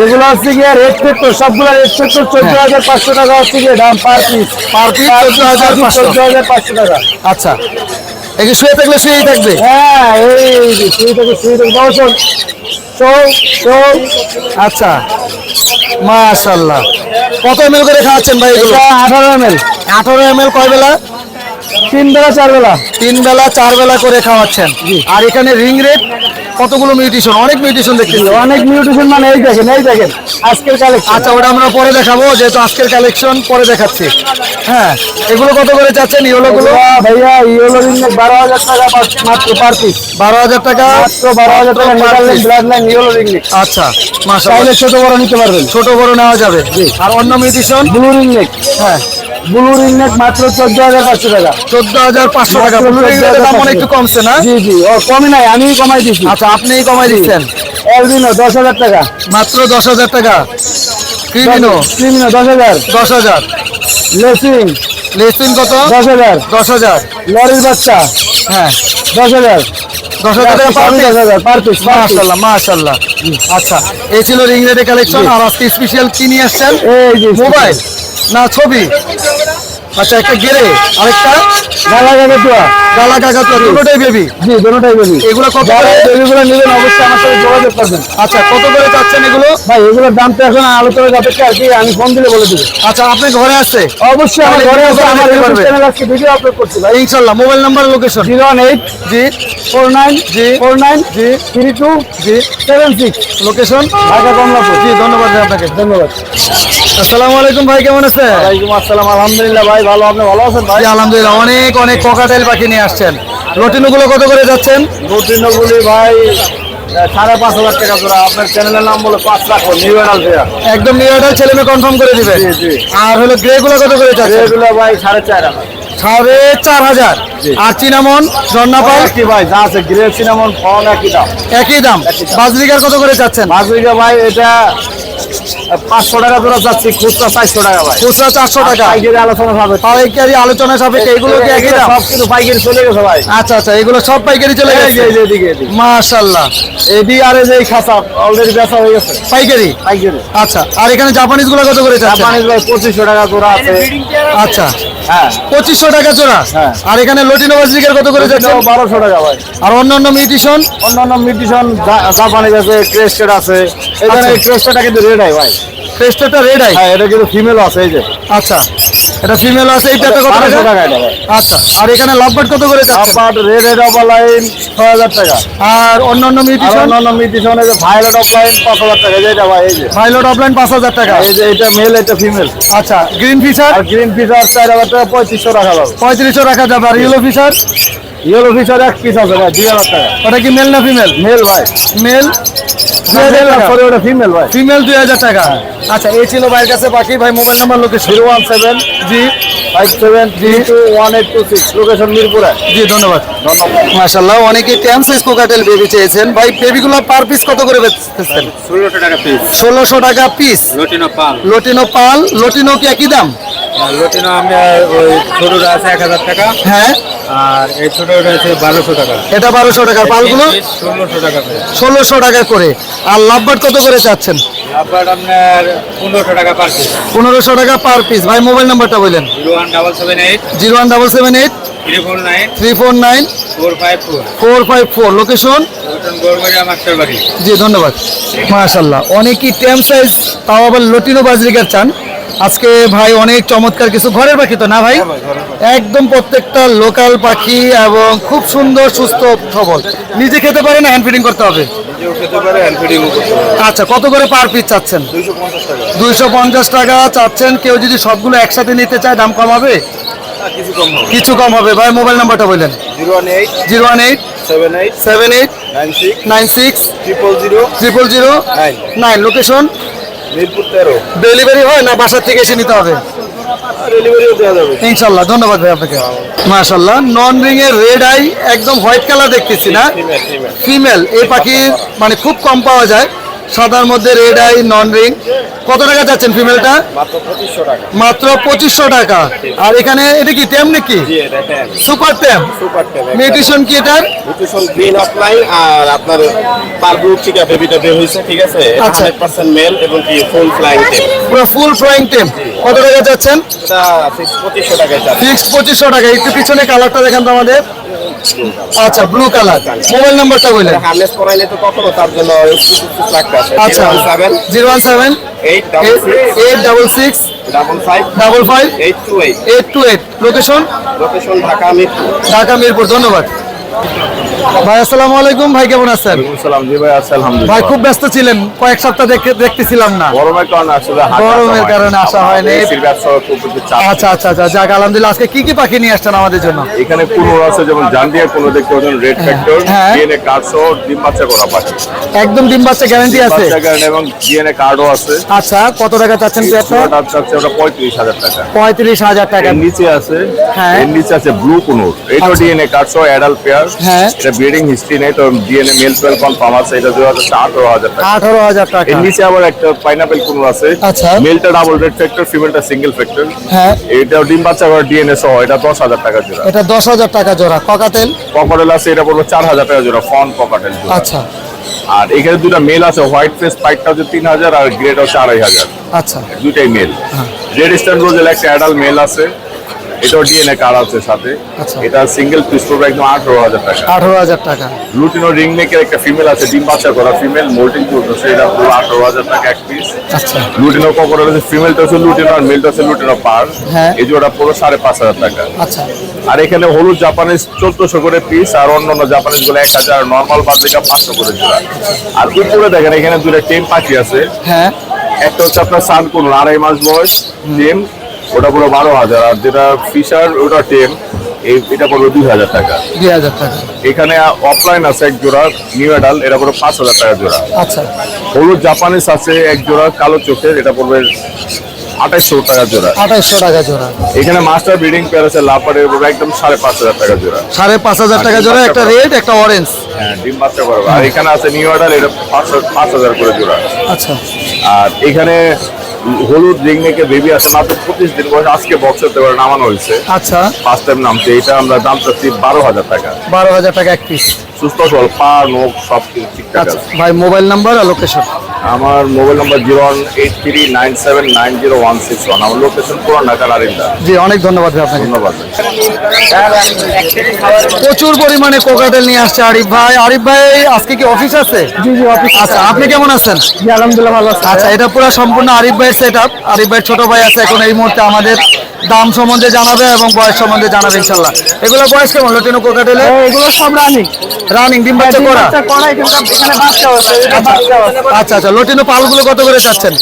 এগুলো হচ্ছে গিয়ে রেড ফেক্টর, সবগুলো রেড ফেক্টর। 14500 টাকা হচ্ছে গিয়ে দাম পার পিস। Per piece 14500। 14500 টাকা। আচ্ছা, এই শুয়ে থাকলে শুয়েই থাকবে? হ্যাঁ, এই শুয়ে থেকে বসুন। আচ্ছা, মাশাআল্লাহ। কত এমএল করে খাওয়াচ্ছেন ভাই এগুলো? 18 ml। 18 এমএল। কয় বেলা? 3 বেলা 4 বেলা। 3 বেলা 4 বেলা করে খাওয়াচ্ছেন। আর এখানে রিং রেট কতগুলো মিউটেশন? অনেক মিউটেশন দেখতেছি। অনেক মিউটেশন, মানে এই দেখেন আজকের কালেকশন। আচ্ছা, ওটা আমরা পরে দেখাবো, যেহেতু আজকের কালেকশন পরে দেখাচ্ছি। হ্যাঁ, এগুলো কত করে চাচ্ছেন ইয়েলো গুলো? ভাইয়া ইয়েলো রিং 12000 টাকা মাত্র পার পিস। 12000 টাকা। মাত্র 12000 টাকা Netherland blood line yellow ring. আচ্ছা, মাশাআল্লাহ। ছোট বড় নিতে পারবেন। ছোট বড় নেওয়া যাবে। আর অন্য মিউটেশন? Blue ring neck. হ্যাঁ, ব্লু রিং নেক মাত্র 14500 টাকা। 14500 টাকা। ব্লু রিং এর দাম অনেক একটু কমছে না? জি জি, ও কমই নাই, আমি কমাই দিছি। আচ্ছা, আপনিই কমাই দিচ্ছেন। এলবিনো 10000 টাকা। মাত্র 10000 টাকা। ক্রিমিনো? ক্রিমিনো 10000। 10000। লেসিং লেসিন কত? 10,000। 10,000। লরির বাচ্চা হ্যাঁ 10,000। 10,000 টাকা পার পিস। 10,000 per piece. মাশাআল্লাহ মাশাআল্লাহ। আচ্ছা এই ছিল রিং রেডের কালেকশন। আর আজকে স্পেশাল কি নিয়ে আসছেন? এই যে মোবাইল না ছবি? আচ্ছা একটা গেরে, আরেকটা গালা কাকাতুয়া। গালা কাকাতুয়া, দুটোটাই বেবি। জি দুটোটাই বেবি। এগুলো কত যারা করে? বেবিগুলো নেবেন অবশ্যই আমার সাথে যোগাযোগ করবেন। আচ্ছা কত করে চাচ্ছেন এগুলো? ভাই এগুলোর দাম তো এখন আলোচনা যাচ্ছে আর কি, আমি ফোন দিলে বলে দেবো। আচ্ছা আপনি ঘরে আছে? অবশ্যই আমার ঘরে আছে, আমার ইউটিউব চ্যানেল আজকে ভিডিও আপলোড করছি ভাই। ইনশাআল্লাহ। Mobile number, location? 018 জি 49 জি 49 জি 32 জি 76। লোকেশন? ঢাকা কমলাপুর। জি ধন্যবাদ ভাই আপনাকে। ধন্যবাদ। আসসালামু আলাইকুম ভাই, কেমন আছেন? ওয়ালাইকুম আসসালাম, আলহামদুলিল্লাহ ভাই ভালো। আপনি ভালো আছেন ভাই? জি আলহামদুলিল্লাহ। অনেক অনেক ককাটেল পাখি নিয়ে আসছেন। লটিনো গুলো কত করে যাচ্ছেন? রুটিনগুলি ভাই 5,500 টাকা জোড়া। আপনার চ্যানেলের নাম বলে 5 রাখো, নিউ এডাল ফেয়ার। একদম নিউ এডাল ছেলে মেয়ে কনফার্ম করে দিবে। জি জি। আর হলো গ্রে গুলো কত করে যাচ্ছেন? এগুলো ভাই 4,500 টাকা। 4,500। আর চিনামন জর্নাপাল কি ভাই যা আছে গ্রে সিনামন ফোন একই দাম। একই দাম। বাজরিকার কত করে যাচ্ছেন? মাছবিঘা ভাই এটা 500 টাকা জোড়া যাচ্ছে, খুচরা 400 টাকা ভাই। খুচরা 400 টাকা। পাইকারি আলোচনা হবে। পাইকারি আলোচনা সাপেক্ষে এগুলো কি একই দাম? সব কিছু পাইকারি চলে গেছে ভাই। আচ্ছা আচ্ছা এগুলো সব পাইকারি চলে এই যে গেছে। এই যে এদিকে এদিকে। মাশাআল্লাহ। এডি আর এই যে এই খাসা অলরেডি বেচা হয়ে গেছে পাইকারি। পাইকারি। আচ্ছা আর এখানে জাপানিজ গুলো কত করে যাচ্ছে? জাপানিজ ভাই 2,500 টাকা জোড়া আছে। আচ্ছা হ্যাঁ 2,500 টাকা জোড়া। হ্যাঁ। আর এখানে লটিনো বাজরিকার কত করে যাচ্ছে? 1,200 টাকা ভাই। আর অন্যান্য মিউটিশন? অন্যান্য মিউটিশন জাপানিজ আছে, ক্রেস্টেড আছে। এখানে আচ্ছা। এই ক্রেস্টেডটা কিন্তু রেড আই ভাই। ক্রেস্টেডটা রেড আই? হ্যাঁ এটা কিন্তু ফিমেল আছে এই যে। আচ্ছা এটা ফিমেল আছে, এইটা কত 1200 টাকা? টাকা এটা ভাই। আচ্ছা আর এখানে লাভবার্ড কত করে যাচ্ছে? আপার রেড রেড অফ লাইন 6,000 টাকা। আর অন্যান্য আর মিউটিশন? অন্যান্য মিউটিশন এই যে ভায়োলেট অফ লাইন 5,000 টাকা। যেটা ভাই এই যে পাইলট অফলাইন 5,000 টাকা। এই যে এটা মেল এটা ফিমেল। আচ্ছা গ্রিন ফিশার? আর গ্রিন ফিশার 4,000 টাকা 3,500 টাকা যাবে। 3500 রাখা যাবে। আর ইয়েলো ফিশার? ইয়েলো ফিশার এক পিস আছে ভাই 2,000 টাকা। ওটা কি মেল না ফিমেল? মেল ভাই। মেল 2000 টাকা। সরি ওটা ফিমেল ভাই। ফিমেল 2000 টাকা। আচ্ছা এই ছিল ভাইয়ের কাছে বাকি। ভাই মোবাইল নাম্বার, লোকেশন? 017 জি 57321826 লোকেশন মিরপুরে। জি ধন্যবাদ। ধন্যবাদ। মাশাআল্লাহ অনেকে ট্যাম সাইজ কোকাটেল বেবি চেয়েছেন। ভাই বেবিগুলো পার পিস কত করে বেচতেছেন? 1600 টাকা পিস। 1600 টাকা পিস। লটিনো পাল। লটিনো পাল, লটিনো কি একই দাম? লটিনো আমরা ওই ছোটটা আছে 1000 টাকা, হ্যাঁ আর এই ছোটটা আছে 1200 টাকা। এটা 1200 টাকার। পালগুলো 1600 টাকা করে। 1600 টাকা করে। আর লাভবার্ড কত করে চাচ্ছেন? আপনার আপনার 1500 টাকা পার পিস। 1500 টাকা পার পিস। ভাই মোবাইল নাম্বারটা বলেন? 01778 01778 349 349 454। 454। লোকেশন? লটন গড়বাড়িয়া মাস্টার বাড়ি। জি ধন্যবাদ। মাশাআল্লাহ অনেকই ট্যাম সাইজ তাও আবার লটিনো বাজরিকার চান। আজকে ভাই অনেক চমৎকার কিছু ঘরের পাখি তো না ভাই? একদম প্রত্যেকটা লোকাল পাখি এবং খুব সুন্দর সুস্থ সবল। নিজে খেতে পারে না হ্যান্ড ফিডিং করতে হবে? নিজেও খেতে পারে, হ্যান্ড ফিডিংও করতে পারে। আচ্ছা কত করে পার পিস চাচ্ছেন? 250 টাকা। 250 টাকা চাচ্ছেন। কেউ যদি সবগুলো একসাথে নিতে চায় দাম কম হবে? কিছু কম হবে। কিছু কম হবে। ভাই মোবাইল নাম্বারটা বললেন? 018 018 78 78 96 96 000 000 9। 9। লোকেশন? মিরপুর 13। ডেলিভারি হয় না বাসার থেকে এসে নিতে হবে? ডেলিভারিও দেওয়া যাবে। ইনশাল্লাহ। ধন্যবাদ ভাই আপনাকে। মাশাআল্লাহ নন রিং এর রেড আই একদম হোয়াইট কালার দেখতেছি না? Female female. ফিমেল। এই পাখি মানে খুব কম পাওয়া যায়। সাদার মধ্যে রেড আই নন রিং। কত টাকা যাচ্ছেন ফিমেলটা? মাত্র 2500 টাকা। মাত্র 2500 টাকা। আর এখানে এটা কি টেম নাকি? জি এটা ট্যাম। সুপার টেম। সুপার ট্যাম। মিউটেশন কি এটার? মিউটেশন গ্রিন অফলাইন আর আপনার পার ব্লু চিকা বেবিটা বের হইছে, ঠিক আছে? আচ্ছা। 100% মেল এবং কি ফুল ফ্লাইং টেম। পুরো ফুল ফ্লাইং টেম। কত টাকা যাচ্ছেন? এটা 2500 টাকায় চাচ্ছে। ফিক্সড 2500 টাকা। একটু পিছনে কালারটা দেখেন তো আমাদের। আচ্ছা ব্লু কালার। মোবাইল নাম্বারটা বললেন? হারনেস করাইলে তো কখনো তার জন্য স্পেসিফিক লাগতে আছে। আচ্ছা 017 017 866 866 55 55 828। 828। লোকেশন? লোকেশন ঢাকা মিরপুর। ঢাকা মিরপুর। ধন্যবাদ ভাই। আসসালামু আলাইকুম ভাই, কেমন আছেন? সালাম জি ভাই আছে ভাই আলহামদুলিল্লাহ। খুব ব্যস্ত ছিলেন, কয়েক সপ্তাহ দেখতেছিলাম না। গরমের কারণে আসলে গরমের কারণে আসা হয়নি। খুব চাপ। আচ্ছা আচ্ছা আচ্ছা যাক আলহামদুলিল্লাহ। আজকে কি কি পাখি নিয়ে আসছেন আমাদের জন্য? এখানে কোনো আছে যেমন জান্ডিয়া কোনো দেখতে পাচ্ছেন রেড ফ্যাক্টর হ্যাঁ। ডিএনএ কার্ড সহ ডিম বাচ্চা করা পাখি। একদম ডিম বাচ্চা গ্যারান্টি আছে? বাচ্চা কারণ এবং ডিএনএ কার্ডও আছে। আচ্ছা কত টাকা চাচ্ছেন পেয়ারটা? ওটা চাচ্ছে ওটা 35,000 টাকা। 35,000 টাকা। এর নিচে আছে হ্যাঁ। এর নিচে আছে ব্লু কুনুর। এইটা আচ্ছা। ডিএনএ কার্ড সহ অ্যাডাল্ট পেয়ার পেয়ার। হ্যাঁ। এটা ব্রিডিং হিস্ট্রি নেই, তো ডিএনএ মেল ফেল কনফার্ম আছে। এটা জোড়া হচ্ছে 18,000 টাকা। 18,000 টাকা। এর নিচে আবার একটা পাইনাপেল কুনুর আছে। আচ্ছা। মেলটা ডাবল রেড ফ্যাক্টর, ফিমেলটা সিঙ্গেল ফ্যাক্টর। হ্যাঁ। এটাও ডিম বাচ্চা করে ডিএনএ সহ, এটা 10,000 টাকা জোড়া। এটা 10,000 টাকা জোড়া। ককাটেল ককাটেল আছে, এটা পড়বে 4,000 টাকা জোড়া, ফন ককাটেল জোড়া। আচ্ছা আর এখানে দুটো মেল আছে, হোয়াইট ফেস পাইটটা হচ্ছে 3,000 আর গ্রেটা হচ্ছে 2,500। আচ্ছা দুইটাই মেল। রেড স্টার রোজের একটা অ্যাডাল্ট মেল আছে, এটাও ডিএনএ কার্ড আছে সাথে। আচ্ছা। এটা সিঙ্গেল পিস পড়বে একদম 18,000 টাকা। 18,000 টাকা। লুটিনো রিং নেকের একটা ফিমেল আছে, ডিম বাচ্চা করা ফিমেল, মোল্টিং করতেছে, এটা পুরো 18,000 টাকা এক পিস। আচ্ছা লুটিনো ককরেল আছে, ফিমেলটা হচ্ছে লুটিনো আর মেলটা হচ্ছে লুটিনো পার। হ্যাঁ। এই জোড়া পুরো 5,500 টাকা। আচ্ছা আর এখানে হলুদ জাপানিজ 1400 করে পিস, আর অন্যান্য জাপানিজ গুলো 1000, নর্মাল বাজিকা 500 করে জোড়া। আর উপরে দেখেন এখানে দুটো টেম পাখি আছে। হ্যাঁ। একটা হচ্ছে আপনার সানকুন 2.5 মাস বয়স টেম, ওটা পুরো 12,000। আর যেটা ফিশার ওটা টেম, এটা পড়বে 2,000 টাকা। 2,000 টাকা। এখানে অফলাইন আছে এক জোড়া নিউ অ্যাডাল, এটা পড়বে 5,000 টাকা জোড়া। আচ্ছা হলুদ জাপানিজ আছে এক জোড়া কালো চোখের, এটা পড়বে 2,800 টাকা জোড়া। 2,800 টাকা জোড়া। এখানে মাস্টার ব্রিডিং পেয়ার আছে লাপারের, পড়বে একদম 5,500 টাকা জোড়া। 5,500 টাকা জোড়া। একটা রেড একটা অরেঞ্জ। হ্যাঁ, ডিম বাচ্চা করবে। আর এখানে আছে নিউ অ্যাডাল, এটা 5,000 করে জোড়া। আচ্ছা আর এখানে হলুদ রিংনেকে বেবি আছে মাত্র 25 দিন বয়স, আজকে বক্সের দেওয়ার নামানো হয়েছে। আচ্ছা ফার্স্ট টাইম নামছে। এটা আমরা দাম চাচ্ছি 12,000 টাকা। 12,000 টাকা এক পিস। সুস্থ সবল, পা নোখ সব কিছু ঠিকঠাক আচ্ছা আছে। ভাই মোবাইল নাম্বার আর লোকেশন। আমার মোবাইল নাম্বার 01839790161। আমার লোকেশন পুরান ঢাকা নারিন্দা। জি অনেক ধন্যবাদ ভাই আপনাকে। ধন্যবাদ। প্রচুর পরিমাণে কোকাটেল নিয়ে আসছে আরিফ ভাই। আরিফ ভাই আজকে কি অফিস আছে? জি জি অফিস। আচ্ছা আপনি কেমন আছেন? জি আলহামদুলিল্লাহ ভালো আছি। আচ্ছা এটা পুরো সম্পূর্ণ আরিফ ভাইয়ের সেট আপ। আরিফ ভাইয়ের ছোট ভাই আছে এখন এই মুহূর্তে আমাদের দাম সম্বন্ধে জানাবে এবং বয়স সম্বন্ধে জানাবে ইনশাল্লাহ। এগুলো বয়স কেমন লটিনো কোকাটেলে? এগুলো সব রানিং। রানিং ডিম বাচ্চা করা। এখানে বাচ্চা আছে, এটা বাচ্চা আছে। আচ্ছা আচ্ছা লটিনো পালগুলো কত করে চাচ্ছেন?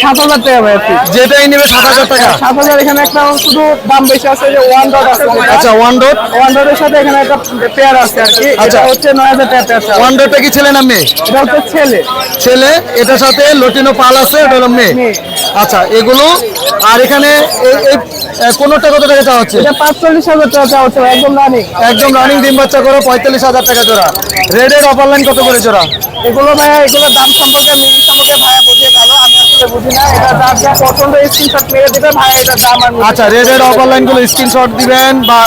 7,000 টাকা ভাই আপনি। যেটাই নেবে 7,000 টাকা। 7,000। এখানে একটা শুধু দাম বেশি আছে যে ওয়ান ডট আছে। আচ্ছা ওয়ান ডট। ওয়ান ডটের সাথে এখানে একটা পেয়ার আছে আর কি। আচ্ছা। এটা হচ্ছে 9,000 টাকা পেয়ার। ওয়ান ডটটা কি ছেলে না মেয়ে? এটা হচ্ছে ছেলে। ছেলে। এটার সাথে লটিনো পাল আছে, এটা হলো মেয়ে। মেয়ে। আচ্ছা এগুলো। আর এখানে কোনোটা কত টাকা চাওয়া হচ্ছে? এটা 45,000 টাকা চাওয়া হচ্ছে ভাই, একদম রানিং। একদম রানিং ডিম বাচ্চা করে 45,000 টাকা জোড়া। রেডের অফার লাইন কত করে জোড়া? এগুলো ভাইয়া, এগুলো দাম সম্পর্কে মিল সম্পর্কে ভাইয়া বুঝে ভালো, আমি আসলে বুঝি না। এটা দাম যা পছন্দ স্ক্রিনশট মেরে দিবে ভাইয়া, এটা দাম আমি। আচ্ছা রেডের অফার লাইনগুলো স্ক্রিনশট দিবেন বা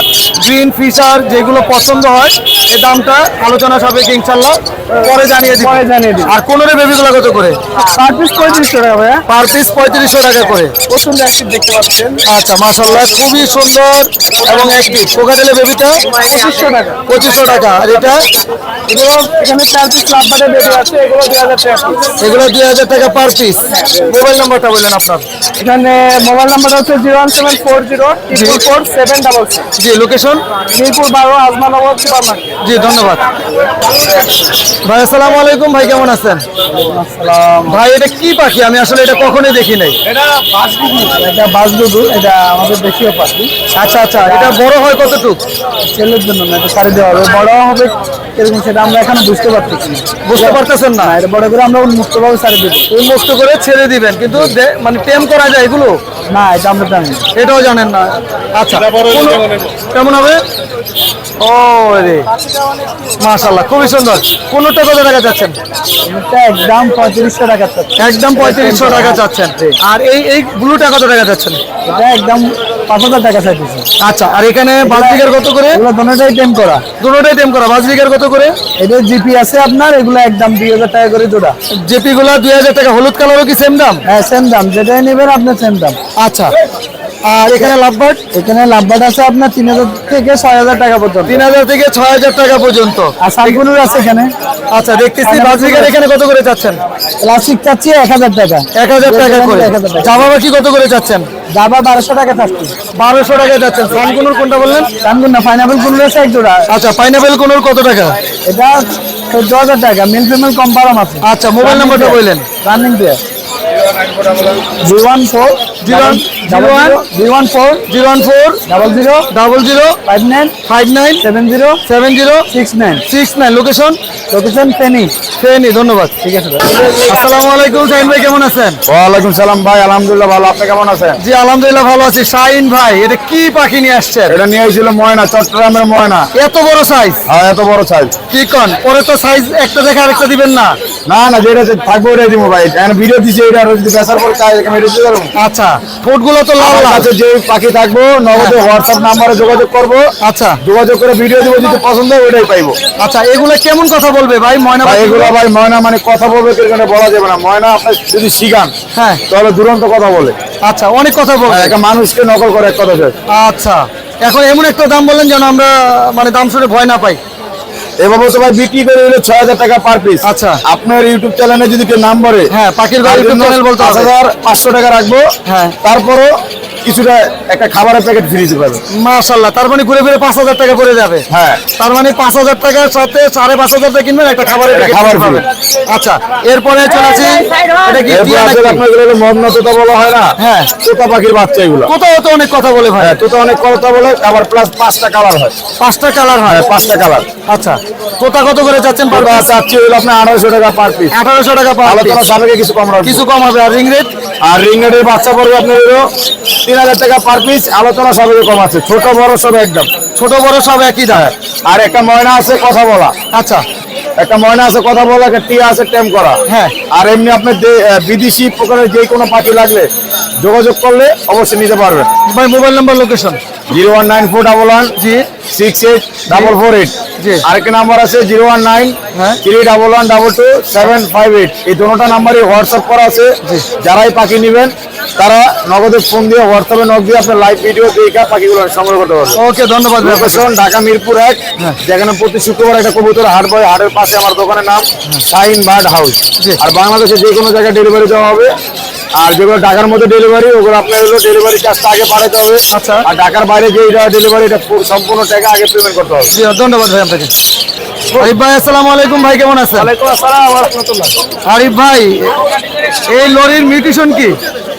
গ্রিন ফিশার যেগুলো পছন্দ হয় এই দামটা আলোচনা সাপেক্ষে ইনশাল্লাহ পরে জানিয়ে দিই। পরে জানিয়ে দিই। আর কোনোরে বেবিগুলো কত করে? পার পিস 3500 টাকা ভাইয়া। পার পিস 3500 টাকা করে। প্রচন্ড অ্যাক্টিভ দেখতে পাচ্ছেন। আচ্ছা মাশাআল্লাহ খুবই সুন্দর এবং অ্যাক্টিভ। কোকাটেলে বেবিটা 2500 টাকা। 2500 টাকা। আর এটা এগুলো এখানে 4 পিস লাভ বাটে বেবি আছে, এগুলো 2,000 টাকা পিস। এগুলো 2,000 টাকা পার পিস। মোবাইল নাম্বারটা বললেন আপনার। এখানে মোবাইল নাম্বার হচ্ছে 01740 জি location Mirpur 12 Azmanagar super market. জি ধন্যবাদ ভাই। আসসালামু আলাইকুম ভাই, কেমন আছেন? ভাই এটা কি পাখি? আমি আসলে এটা কখনোই দেখি নাই। এটা বাসগুদু। এটা বাসগুদু, এটা আমাদের দেশীয় পাখি। আচ্ছা আচ্ছা এটা বড় হয় কতটুক? ছেলের জন্য না, এটা সারি দেওয়া হবে। বড় হবে এরকম সেটা আমরা এখনো বুঝতে পারতেছি না। বুঝতে পারতেছেন না? এটা বড় করে আমরা উন্মুক্তভাবে সারি দেবো। উন্মুক্ত করে ছেড়ে দিবেন, কিন্তু মানে টেম করা যায় এগুলো? না, এটা আমরা জানি না। এটাও জানেন না। আচ্ছা কেমন হবে? ও রে মাশাআল্লাহ খুবই সুন্দর। কোনটা কত টাকা চাচ্ছেন? এটা একদম 3500 টাকা চাচ্ছি। একদম 3500 টাকা চাচ্ছেন। আর এই ব্লুটা কত টাকা চাচ্ছেন? এটা একদম 5,000 টাকা চাইতেছি। আচ্ছা আর এখানে বাজরিকার কত করে? এগুলো দুটোটাই টেম করা। দুটোটাই টেম করা। বাজরিকার কত করে? এটা জিপি আছে আপনার, এগুলো একদম 2,000 টাকা করে জোড়া। জেপি গুলা 2,000 টাকা। হলুদ কালারও কি সেম দাম? হ্যাঁ সেম দাম, যেটাই নেবেন আপনার সেম দাম। আচ্ছা আর এখানে লাভবার্ড? এখানে লাভবার্ড আছে আপনার 3,000 থেকে 6,000 টাকা পর্যন্ত। 3,000 থেকে 6,000 টাকা পর্যন্ত। আর সানকুনুর আছে এখানে। আচ্ছা দেখতেছি বাজরিকার এখানে কত করে চাচ্ছেন? ক্লাসিক চাচ্ছি 1,000 টাকা। 1,000 টাকা করে। 1,000 টাকা। জামা বাকি কত করে চাচ্ছেন? দাবা 1,200 টাকা চাচ্ছি। 1,200 টাকা যাচ্ছেন। সানকুনুর কোনটা বললেন? সানকুন না, পাইনাপেল কুনুর আছে এক জোড়া। আচ্ছা পাইনাপেল কোনোর কত টাকা? এটা 14,000 টাকা। মেল ফিমেল কম্পারাম আছে। আচ্ছা মোবাইল নাম্বারটা বললেন। Running pair 014 01400005969 location Feni. ধন্যবাদ। ঠিক আছে, আসসালামু আলাইকুম শাহিন ভাই, কেমন আছেন? ওয়ালাইকুম সালাম ভাই, আলহামদুলিল্লাহ ভালো। আপনি কেমন আছেন? জি আলহামদুলিল্লাহ ভালো আছি। শাহিন ভাই, এটা কি পাখি নিয়ে আসছেন? এটা নিয়ে এসেছিল ময়না, চট্টগ্রামের ময়না। এত বড় সাইজ? হ্যাঁ, এত বড় সাইজ। কি কন, পরে তো সাইজ একটা দেখে আরেকটা দিবেন না? না না, যেটা থাকবে ওটাই দিব ভাই। ভিডিও দিচ্ছে এটা, যদি বেচার পর কাজ এখানে দিতে পারবো। আচ্ছা, ফুটগুলো তো লাল আমার লাল। কাছে যে পাখি থাকবো নগদে হোয়াটসঅ্যাপ নাম্বারে যোগাযোগ করবো। আচ্ছা, যোগাযোগ করে ভিডিও দিব, যদি পছন্দ হয় ওটাই পাইবো। আচ্ছা, এগুলো কেমন কথা বলবে ভাই? ময়না ভাই পাখি এগুলো ভাই ময়না মানে কথা বলবে এখানে বলা যাবে না। ময়না আপনি যদি শিখান হ্যাঁ, তাহলে দুরন্ত কথা বলে। আচ্ছা, অনেক কথা বলবে। একটা মানুষকে নকল করে এক কথা শেষ। আচ্ছা, এখন এমন একটা দাম বললেন যেন আমরা মানে দাম শুনে ভয় না পাই। এভাবে তো ভাই বিক্রি করে হলো 6000 টাকা পার পিস। আচ্ছা, আপনার ইউটিউব চ্যানেলে যদি কেউ নাম বলে, হ্যাঁ, পাখির ঘর ইউটিউব চ্যানেল বলতে হবে। 5500 টাকা রাখবো। হ্যাঁ, তারপরও কিছুটা একটা খাবারের প্যাকেট ফ্রি দিতে পারবে। মাশাআল্লাহ, তার মানে ঘুরে ফিরে 5000 টাকা পড়ে যাবে। হ্যাঁ, তার মানে 5000 টাকার সাথে 5500 টাকা কিনবেন, একটা খাবারের প্যাকেট খাবার পাবেন। আচ্ছা, এরপরে চলেছি, এটা কি এরপর টিয়া আছে নাকি? আপনার এগুলো মদনা তোতা বলা হয় না? হ্যাঁ, তোতা পাখির বাচ্চা এগুলো। কোথাও তো অনেক কথা বলে ভাই। হ্যাঁ, তোতা অনেক কথা বলে, আবার প্লাস 5টা কালার হয়। 5টা কালার হয়? 5টা কালার। আচ্ছা, তোতা কত করে যাচ্ছেন? ওটা চাচ্ছি হলো আপনার 1800 টাকা পার পিস। 1800 টাকা পার আলোচনা পিস। সাপেক্ষে কিছু কম রাখবো। কিছু কম হবে। আর রিং রেট? আর রিং নেটের বাচ্চা পড়বে আপনার হলো 3000 টাকা পার পিস। আলোচনা সাপেক্ষে কম আছে, ছোট বড় সব একদম। ছোট বড় সব একই দাম। আর একটা ময়না আছে কথা বলা। আচ্ছা, একটা ময়না আছে কথা বলা, একটা টিয়া আছে টেম করা। হ্যাঁ। আর এমনি আপনার বিদেশি প্রকারের যে কোনো পাখি লাগলে যোগাযোগ করলে অবশ্যই নিতে পারবেন। ভাই মোবাইল নাম্বার, লোকেশন? 01941 জি 684448। জি। আরেকটা নাম্বার আছে 019 হ্যাঁ। 31122 এই দুটোটা নাম্বারই হোয়াটসঅ্যাপ করা আছে। যারাই পাখি নেবেন তারা নগদে ফোন দিয়ে হোয়াটসঅ্যাপে নক দিয়ে আপনার লাইভ ভিডিও দেখে পাখিগুলো সংগ্রহ করতে পারবেন। ওকে, ধন্যবাদ। লোকেশন ঢাকা মিরপুর 1, যেখানে প্রতি শুক্রবার একটা কবুতর হাট বয়। হাটের পাশে আমার দোকানের নাম শাহিন বার্ড হাউস। আর বাংলাদেশে যে কোনো জায়গায় ডেলিভারি দেওয়া হবে। আর যেগুলো ঢাকার মধ্যে ডেলিভারি, ওগুলো আপনার হলো ডেলিভারি চার্জটা আগে পাঠাতে হবে। আচ্ছা। আর ঢাকার বাইরে যে ডেলিভারি, এটা সম্পূর্ণ টাকা আগে পেমেন্ট করতে হবে। জি, ধন্যবাদ ভাই আপনাকে। আরিফ ভাই, আসসালামু আলাইকুম ভাই, কেমন আছেন? ওয়ালাইকুম আসসালাম ওয়া রাহমাতুল্লাহ। আরিফ ভাই, এই লরির মিউটেশন কি?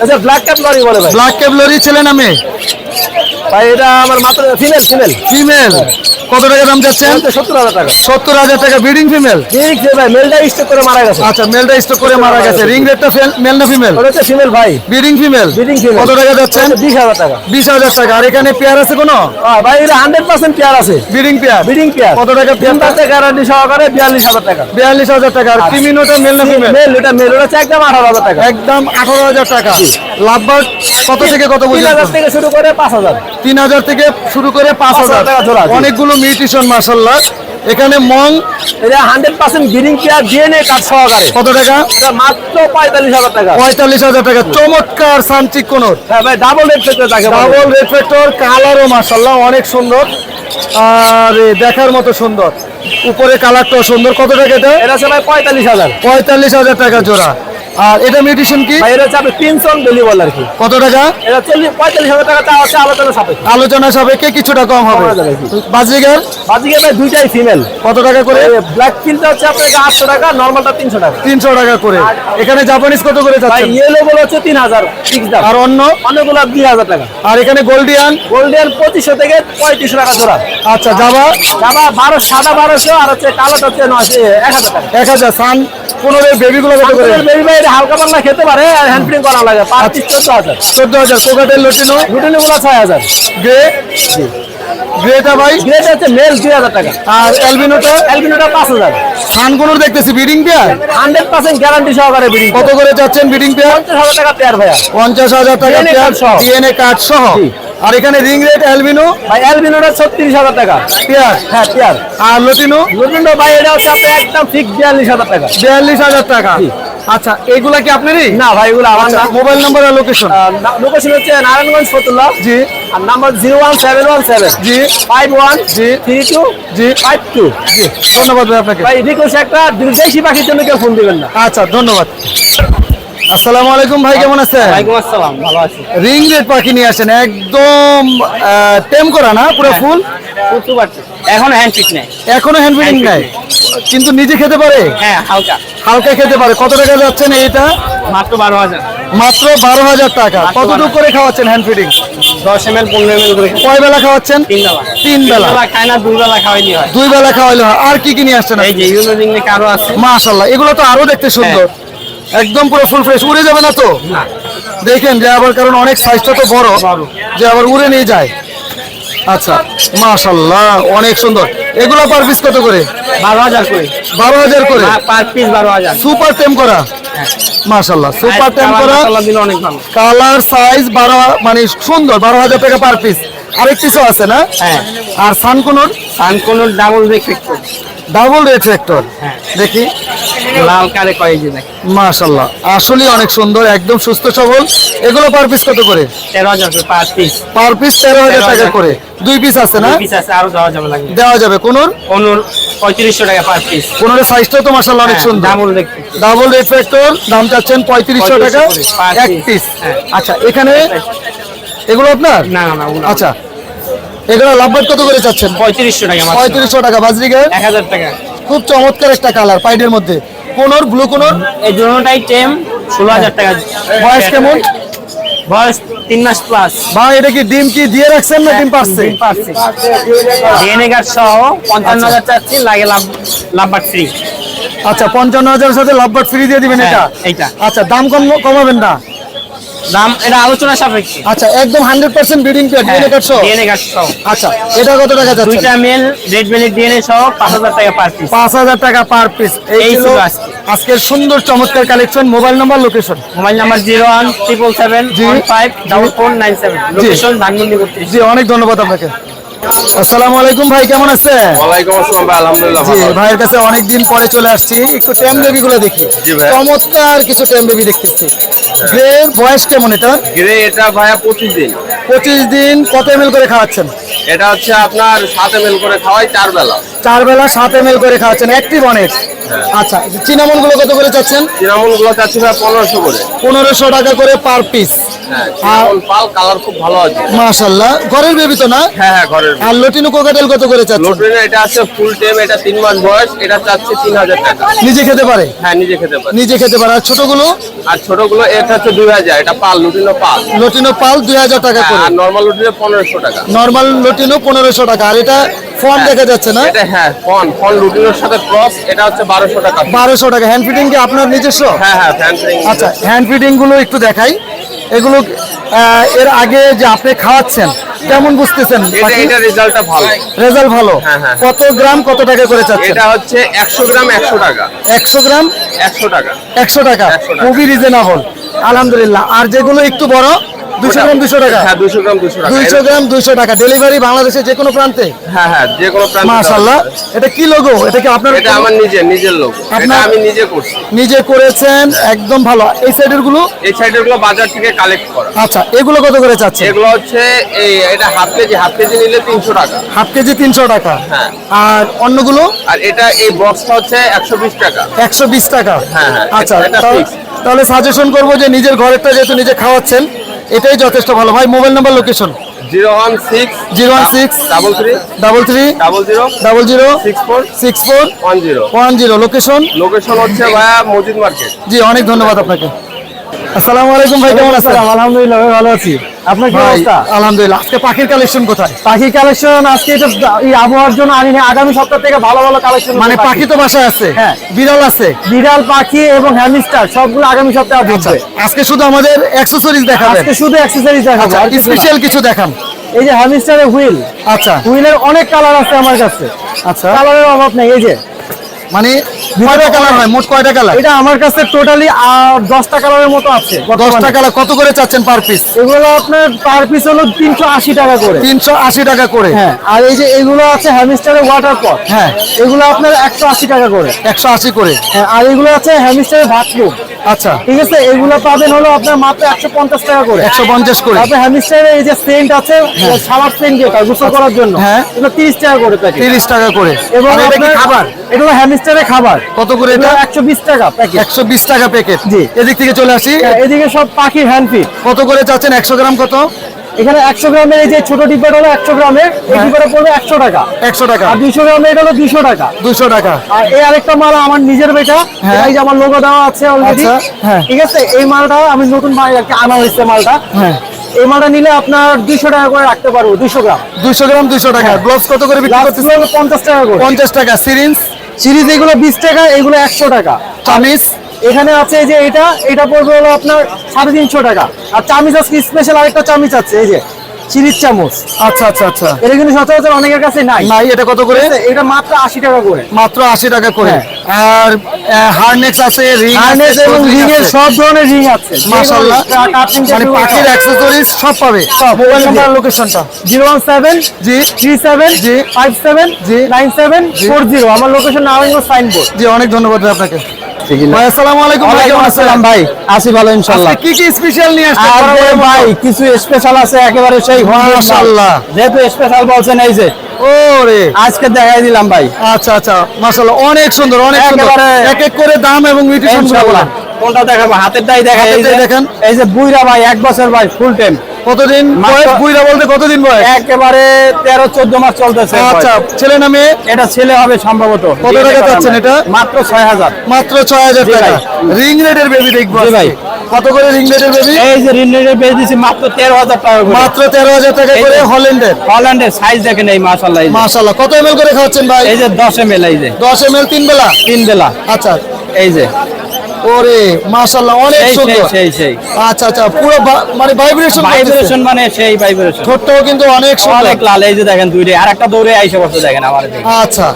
আচ্ছা, ব্ল্যাক ক্যাপ লরি বলে ভাই। ব্ল্যাক ক্যাপ লরি, ছেলে না মেয়ে? ভাই এটা আমার মাত্র ফিমেল। ফিমেল। কত টাকা দাম যাচ্ছেন? 70000 টাকা। 70000 টাকা। Breeding female? ঠিক আছে ভাই, মেলটা স্টক করে মারা গেছে। আচ্ছা, মেলটা স্টক করে মারা গেছে। রিং রেটটা মেল না ফিমেল? ওটা হচ্ছে ফিমেল ভাই। Breeding female? Breeding female. কত টাকা যাচ্ছেন? 20000 টাকা। 20000 টাকা। আর এখানে পেয়ার আছে কোনো? ভাই এটা 100% পেয়ার আছে। Breeding pair? Breeding pair. কত টাকা পেয়ার? গ্যারান্টি সহকারে 42000 টাকা। 42000 টাকা। আর ক্রিমিনোটা মেল না ফিমেল? মেল, এটা মেল, ওটা হচ্ছে একদম 18000 টাকা। একদম 18000 টাকা। লাভবার্ড কত থেকে কত পর্যন্ত? 3000 থেকে শুরু করে 5000। 3000 থেকে শুরু করে 5000 টাকা জোড়া। অনেকগুলো মিউটেশন মাশাআল্লাহ। এখানে মং এটা 100% ব্রিডিং পেয়ার, ডিএনএ কার্ড সহকারে। কত টাকা? এটা মাত্র 45000 টাকা। 45000 টাকা। চমৎকার সানচিক কোনর। হ্যাঁ ভাই, ডাবল রেড ফেক্টর থাকে। ডাবল রেফ্লেক্টর, কালারও মাশাআল্লাহ অনেক সুন্দর। আর দেখার মতো সুন্দর। উপরে কালারটাও সুন্দর। কত টাকা এটা? এটা হচ্ছে ভাই 45000। 45000 টাকা জোড়া। আর এটা মিউটেশন কি? ভাই এটা হচ্ছে আপনি পিনসন বেলি বল আর কি। কত টাকা? এটা 45000 টাকা চা হচ্ছে আলোচনা সাপেক্ষে। আলোচনা সাপেক্ষে কিছুটা কম হবে। কমা যাবে। বাজিগার বাজিকে ভাই দুইটাই ফিমেল। কত টাকা করে? ব্ল্যাক ফিলটা হচ্ছে আপনার 800 টাকা, নরমালটা 300 টাকা। 300 টাকা করে। এখানে জাপানিজ কত করে ভাই যাচ্ছে? ইয়েলো বল হচ্ছে 3000 ফিক্স দাম। আর অন্য? অন্যগুলো 2000 টাকা। আর এখানে গোল্ডিয়ান? গোল্ডেন 2500 থেকে 3500 টাকা জোড়া। আচ্ছা, জাবা? জামা 1200, সাদা 1200, আর হচ্ছে কালোটা হচ্ছে 1000 টাকা। 1000। সান 15 বেবিগুলো কত করে? বেবি ভাই এটা হালকা পাতলা খেতে পারে, হ্যান্ড প্রিন্ট করা লাগে। Per piece 14000। 14000। Cockatiel lutino? রুটিনগুলো 6000। গ্রে? গ্রেটা ভাই? গ্রেটা হচ্ছে মেল 2000 টাকা। আর অ্যালবিনোটা? অ্যালবিনোটা 5000। সানগুলোর দেখতেছি ব্রিডিং পেয়ার? 100% গ্যারান্টি সহকারে ব্রিডিং। কত করে যাচ্ছেন ব্রিডিং পেয়ার? 50000 টাকা পেয়ার ভাইয়া। 50000 টাকা DNA পেয়ার, কার্ড সহ। ডিএনএ কার্ড সহ। জি। আর এখানে রিং রেট অ্যালবিনো ভাই অ্যালবিনোটা 36000 টাকা পেয়ার। হ্যাঁ পেয়ার। আর লটিনো? লুটিনো ভাই এটা হচ্ছে আপনার একদম ফিক্স 42000 টাকা। 42000 টাকা। জি। আচ্ছা, এগুলা কি আপনারই? না ভাই এগুলো আমার না। মোবাইল নাম্বার আর লোকেশন? লোকেশন হচ্ছে নারায়ণগঞ্জ ফতুল্লা। জি আর নাম্বার 01717 জি 51 জি 32 জি 52। জি। ধন্যবাদ ভাই আপনাকে। ভাই রিকোয়েস্ট একটা দেশি পাখির জন্য কেউ ফোন দিবেন না। আচ্ছা, ধন্যবাদ। আসসালামু আলাইকুম ভাই, কেমন আছেন? ওয়ালাইকুম আসসালাম, ভালো আছি। রিং রেট পাখি নিয়ে আসেন, একদম টেম করা না, পুরো ফুল? বুঝতে পারছি, এখন হ্যান্ড পিক নেই। এখনো হ্যান্ড ফিডিং নাই, কিন্তু নিজে খেতে পারে? হ্যাঁ হালকা, হালকা খেতে পারে। কত টাকা যাচ্ছেন এইটা? মাত্র 12000। মাত্র 12,000 টাকা। কতটুকু করে খাওয়াচ্ছেন হ্যান্ড ফিডিং? 10 ml 15 ml করে কয় বেলা খাওয়াচ্ছেন? 3 বেলা। 3 বেলা। খায় না, 2 বেলা খাওয়াইলি হয়। 2 বেলা খাওয়াইলে হয়। আর কি কি নিয়ে আসছেন? এই যে ইউনিক নেক আরো আছে। মাশাআল্লাহ, এগুলো তো আরো দেখতে সুন্দর, একদম পুরো ফুল ফ্রেশ। উড়ে যাবে না তো? না। দেখেন যে আবার, কারণ অনেক সাইজটা তো বড়, যে আবার উড়ে নিয়ে যায়। আচ্ছা, মাশাআল্লাহ অনেক সুন্দর। এগুলো পার পিস কত করে? 12,000 করে। 12,000 করে পার পিস 12,000। সুপার টেম করা। মাশাআল্লাহ, সুপার টেম করা, মাশাআল্লাহ দিলে অনেক ভালো। কালার সাইজ 12, মানে সুন্দর। 12,000 টাকা পার পিস। আরেক পিসও আছে না? হ্যাঁ। আর সানকুনুর সানকোনোর ডাবল রেফেক্ট। Double red factor. হ্যাঁ। দেখি, লাল কারে কয় যে দেখ। মাশাআল্লাহ আসলে অনেক সুন্দর, একদম সুস্থ সবল। এগুলো পার পিস কত করে? 13,000 করে পার পিস। পার পিস 13,000 টাকা করে। 2 পিস আছে না? পিস আছে, আরো দেওয়া যাবে লাগবে। দেওয়া যাবে। কোনোর 3500 টাকা পার পিস। কোনোর সাইজটাও তো মাশাআল্লাহ অনেক সুন্দর। ডাবল রেফেক্ট। ডাবল রেড ফ্যাক্টর, দাম চাচ্ছেন 3500 টাকা পার এক piece। পিস। হ্যাঁ। আচ্ছা, এখানে এগুলো আপনার? না না না, ওগুলো আচ্ছা, এগুলো লাভবার্ড কত করে চাচ্ছেন? 3500 টাকা মাত্র। 3500 টাকা। বাজরিগা 1000 টাকা। খুব চমৎকার একটা কালার পাইডের মধ্যে। কোনোর ব্লু কোনোর এই দুটোটাই টেম 16,000 টাকা। বয়স কেমন? বয়স 3 মাস প্লাস। ভাই এটা কি ডিম কি দিয়ে রাখছেন না ডিম পারছে? ডিম পারছে। ডিএনএ কার্ড সহ 55,000 চাচ্ছি, লাগে লাভবার ফ্রি। আচ্ছা, 55,000 সাথে লাভবার্ড ফ্রি দিয়ে দিবেন এটা? হ্যাঁ, এইটা। আচ্ছা, দাম কমাবেন না? দাম এটা আলোচনা সাপেক্ষে। আচ্ছা, একদম 100% ব্রিডিং পেয়ার ডিএনএ কার্ড সহ? ডিএনএ কার্ড সহ। আচ্ছা, এটা কত টাকা যাচ্ছে? দুইটা মেল রেড বেলি ডিএনএ সহ 5,000 টাকা পার পিস। 5,000 টাকা পার পিস। এই ছিল ছিল আজকে। আজকের সুন্দর চমৎকার collection. Mobile number, location? Mobile number 0177754497। Location Dhanmondi 32। জি, অনেক ধন্যবাদ আপনাকে। আসসালামু আলাইকুম ভাই, কেমন আছেন? ওয়ালাইকুম আসসালাম ভাই, আলহামদুলিল্লাহ জি, ভালো। ভাইয়ের কাছে অনেকদিন পরে চলে আসছি। একটু টেম বেবি গুলো দেখি। জি ভাই। চমৎকার কিছু টেম বেবি দেখতেছি। এর বয়স কেমন এটা? গ্রে এটা ভাইয়া 25 দিন। 25 দিন। কত ml করে খাওয়াচ্ছেন? এটা হচ্ছে আপনার 7 ml করে খাওয়াই 4 বেলা। 4 বেলা 7 ml করে খাওয়াচ্ছেন। অ্যাক্টিভ অনেক। আচ্ছা, চিনামন গুলো কত করে চাচ্ছেন? তৃণমূল গুলো চাচ্ছি ভাই 1500 করে। 1500 টাকা করে পার পিস। হ্যাঁ, তৃণমূল পাল কালার খুব ভালো আছে। মাশাআল্লাহ, ঘরের বেবি তো না? হ্যাঁ হ্যাঁ, ঘরের। আর লটিনো কোকাটেল কত করে চাচ্ছেন? লোটরিনা এটা আছে ফুল টেম, এটা 3 মাস বয়স, এটা চাচ্ছি 3000 টাকা। নিজে খেতে পারে? হ্যাঁ, নিজে খেতে পারে। নিজে খেতে পারে। আর ছোটগুলো? আর ছোটগুলো এটা হচ্ছে 2000, এটা পাল লুটিনো পাল। লটিনো পাল 2000 টাকা হ্যাঁ, করে। আর নরমাল লুটিনো 1500 টাকা। নরমাল লটিনো 1500 টাকা। আর এটা ফর্ম দেখা যাচ্ছে না? এটা হ্যাঁ ফন লুটিনোর সাথে ক্রস, এটা হচ্ছে 1200 টাকা। 1200 টাকা। হ্যান্ড ফিটিং কি আপনার নিজস্ব? হ্যাঁ হ্যাঁ, ফ্যান্সিং। আচ্ছা, হ্যান্ড ফিটিং গুলো একটু দেখাই। এগুলো এর আগে যে আপনি খাওয়াচ্ছেন কেমন বুঝতেছেন? এটা রেজাল্টটা ভালো। রেজাল্ট ভালো। হ্যাঁ, হ্যাঁ। কত গ্রাম কত টাকা করে চাচ্ছেন? এটা হচ্ছে 100 গ্রাম 100 টাকা। 100 গ্রাম 100 টাকা। 100 টাকা। 100 টাকা। খুবই রিজনেবল, আলহামদুলিল্লাহ। আর যেগুলো একটু বড় 200 গ্রাম 200 টাকা? হ্যাঁ, 200 গ্রাম 200 টাকা। 200 গ্রাম 200 টাকা। ডেলিভারি বাংলাদেশের যে কোনো প্রান্তে? হ্যাঁ হ্যাঁ, যে কোনো প্রান্তে। মাশাআল্লাহ। এটা কি লোগো? এটা কি আপনার? এটা আমার নিজের লোক। এটা আপনার- আমি নিজে করছি। নিজে করেছেন, একদম ভালো। এই সাইডের গুলো? এই সাইডের গুলো বাজার থেকে কালেক্ট করা। আচ্ছা, এগুলো কত করে চাচ্ছেন? এগুলো হচ্ছে এটা হাফ কেজি নিলে 300 টাকা। হাফ কেজি 300 টাকা। হ্যাঁ। আর অন্যগুলো? আর এটা এই বক্সটা হচ্ছে 120 টাকা। 120 টাকা। হ্যাঁ, হ্যাঁ, আচ্ছা, এটা fix। তাহলে সাজেশন করবো যে নিজের ঘরেরটা যেহেতু নিজে খাওয়াচ্ছেন, এটাই যথেষ্ট ভালো। ভাই, mobile number, location? 016 016 33 33 00 00 64 64 10। 10। Location? Location হচ্ছে ভাইয়া মসজিদ মার্কেট। জি, অনেক ধন্যবাদ আপনাকে। আসসালামু আলাইকুম ভাই, কেমন আছেন? আলহামদুলিল্লাহ ভাই, ভালো আছি। আপনার কি ভাই, অবস্থা? আলহামদুলিল্লাহ। আজকে পাখির কালেকশন কোথায়? পাখি কালেকশন আজকে এটা এই আবহাওয়ার জন্য আনি না, আগামী সপ্তাহ থেকে ভালো ভালো কালেকশন। মানে পাখি তো বাসায় আছে? হ্যাঁ। বিড়াল আছে? বিড়াল, পাখি এবং হ্যামস্টার সবগুলো আগামী সপ্তাহে আচ্ছা, আসবে। আজকে শুধু আমাদের অ্যাকসেসরিজ দেখাবেন? আজকে শুধু অ্যাকসেসরিজ দেখাবো, আচ্ছা, আর কিছু না। স্পেশাল কিছু দেখান। এই যে হ্যামস্টারের হুইল, আচ্ছা হুইলের অনেক কালার আছে আমার কাছে। আচ্ছা, কালারের অভাব নেই। এই যে মানে কয়টা কালার হয়? মোট কয়টা কালার? এটা আমার কাছে টোটালি 10টা কালারের মতো আছে। 10টা কালার। কত করে চাচ্ছেন পার পিস? এগুলো আপনার পার পিস হলো 380 টাকা করে। 380 টাকা করে। হ্যাঁ। আর এই যে এগুলো আছে হ্যামস্টারের ওয়াটার পট, হ্যাঁ, এগুলো আপনার 180 টাকা করে। 180 করে। হ্যাঁ। আর এগুলো আছে হ্যামস্টারের বাথরুম, আচ্ছা, ঠিক আছে, এগুলো পাবেন হলো আপনার মাত্র 150 টাকা করে। 150 করে। তারপরে হ্যামস্টারের এই যে সেন্ট আছে, শাওয়ার সেন্ট যেটা গোসল করার জন্য, হ্যাঁ। এগুলো 30 টাকা করে প্যাকেট। 30 টাকা করে। এবং আর এটা কি আপনার খাবার? এগুলো হ্যামস্টারের খাবার। কত করে এটা? 120 টাকা প্যাকেট। 120 টাকা প্যাকেট। জি। এদিক থেকে চলে আসি। এদিকে সব পাখির হ্যান্ড ফিড। কত করে চাচ্ছেন? 100 গ্রাম কত? এখানে 100 গ্রামের এই যে ছোট ডিব্বাটা হলো 100 গ্রামের, এই ডিব্বাটা পড়বে 100 টাকা। 100 টাকা। আর 200 গ্রামের এটা হলো 200 টাকা। 200 টাকা। আর এই আরেকটা মাল আমার নিজের বেটা, হ্যাঁ। এই যে আমার লোগো দেওয়া আছে অলরেডি। আচ্ছা, হ্যাঁ। ঠিক আছে, এই মালটা আমি নতুন মাল আর কি আনা হয়েছে মালটা। হ্যাঁ। এই মালটা নিলে আপনার 200 টাকা করে রাখতে পারবো, 200 গ্রাম। 200 গ্রাম 200 টাকা। গ্লোভস কত করে বিক্রি লাস্ট করতেছেন? হলো 50 টাকা করে। 50 টাকা। সিরিঞ্জ, সিরিজ এগুলো 20 টাকা, এগুলো 100 টাকা। চামিচ, এখানে আছে যে এটা পড়বে হলো আপনার 350 টাকা। আর চামিচ আজকে স্পেশাল আরেকটা চামিচ আছে, এই যে চিনির চামচ। আচ্ছা আচ্ছা আচ্ছা। এটা কিন্তু সচরাচর অনেকের কাছে নাই। নাই, এটা কত করে? এটা মাত্র 80 টাকা করে। মাত্র 80 টাকা করে। হ্যাঁ। আর হারনেক্স আছে, রিং হার্নেস এবং রিং এর সব ধরনের রিং আছে মাশাআল্লাহ। মানে পাখির অ্যাকসেসরিজ সব পাবে। মোবাইল নাম্বার, লোকেশনটা? 017 জি 37 জি 57 জি 9740। আমার লোকেশন নারায়ণগঞ্জ সাইনবোর্ড। জি, অনেক ধন্যবাদ ভাই আপনাকে। ভাই আসসালামু আলাইকুম। ভাই কেমন আছেন? ভাই আছি ভালো ইনশাআল্লাহ। আজকে কি কি স্পেশাল নিয়ে আসছেন? আরে ভাই কিছু স্পেশাল আছে একেবারে সেই মাশাআল্লাহ। যেহেতু স্পেশাল বলছেন এই যে ওরে, আজকে দেখাই দিলাম ভাই। আচ্ছা আচ্ছা, মাশাআল্লাহ, অনেক সুন্দর, অনেক সুন্দর। একেবারে- এক এক করে দাম এবং মিউটেশন ইনশাআল্লাহ। কোনটা দেখাবো? হাতেরটাই দেখাই। এই হাতেরটাই যে দেখান। এই যে বুইরা ভাই 1 বছর ভাই ফুল টাইম। কতদিন বয়স? বুইরা বলতে কতদিন বয়স? একেবারে 13-14 মাস চলতেছে। আচ্ছা, ছেলে না মেয়ে? এটা ছেলে হবে সম্ভবত। কত টাকা চাচ্ছেন এটা? মাত্র 6000। মাত্র 6000 জি টাকা। ভাই। রিং রেটের বেবি দেখবো জি ভাই। আজকে। কত করে রিং রেটের বেবি? এই যে রিন্নের বেচ দিছি মাত্র 13000 টাকা করে। মাত্র 13000 টাকা এই করে যে- হল্যান্ডের। হল্যান্ডের সাইজ দেখেন এই মাশাআল্লাহ। এই যে- মাশাআল্লাহ। কত ml করে খাওয়াচ্ছেন ভাই? এই যে 10 ml। এই যে 10 ml 3 বেলা। 3 বেলা। আচ্ছা। এই যে ওরে মাশাআল্লাহ, অনেক সেই সুন্দর। সেই আচ্ছা আচ্ছা, পুরো মানে ভাইব্রেশন ভাইব্রেশন, মানে সেই ভাইব্রেশন। ঠোঁটটাও কিন্তু অনেক সুন্দর। অনেক লাল। এই যে দেখেন দুইটা, আর একটা দৌড়ে আইসা বসে দেখেন আমার দিকে। আচ্ছা,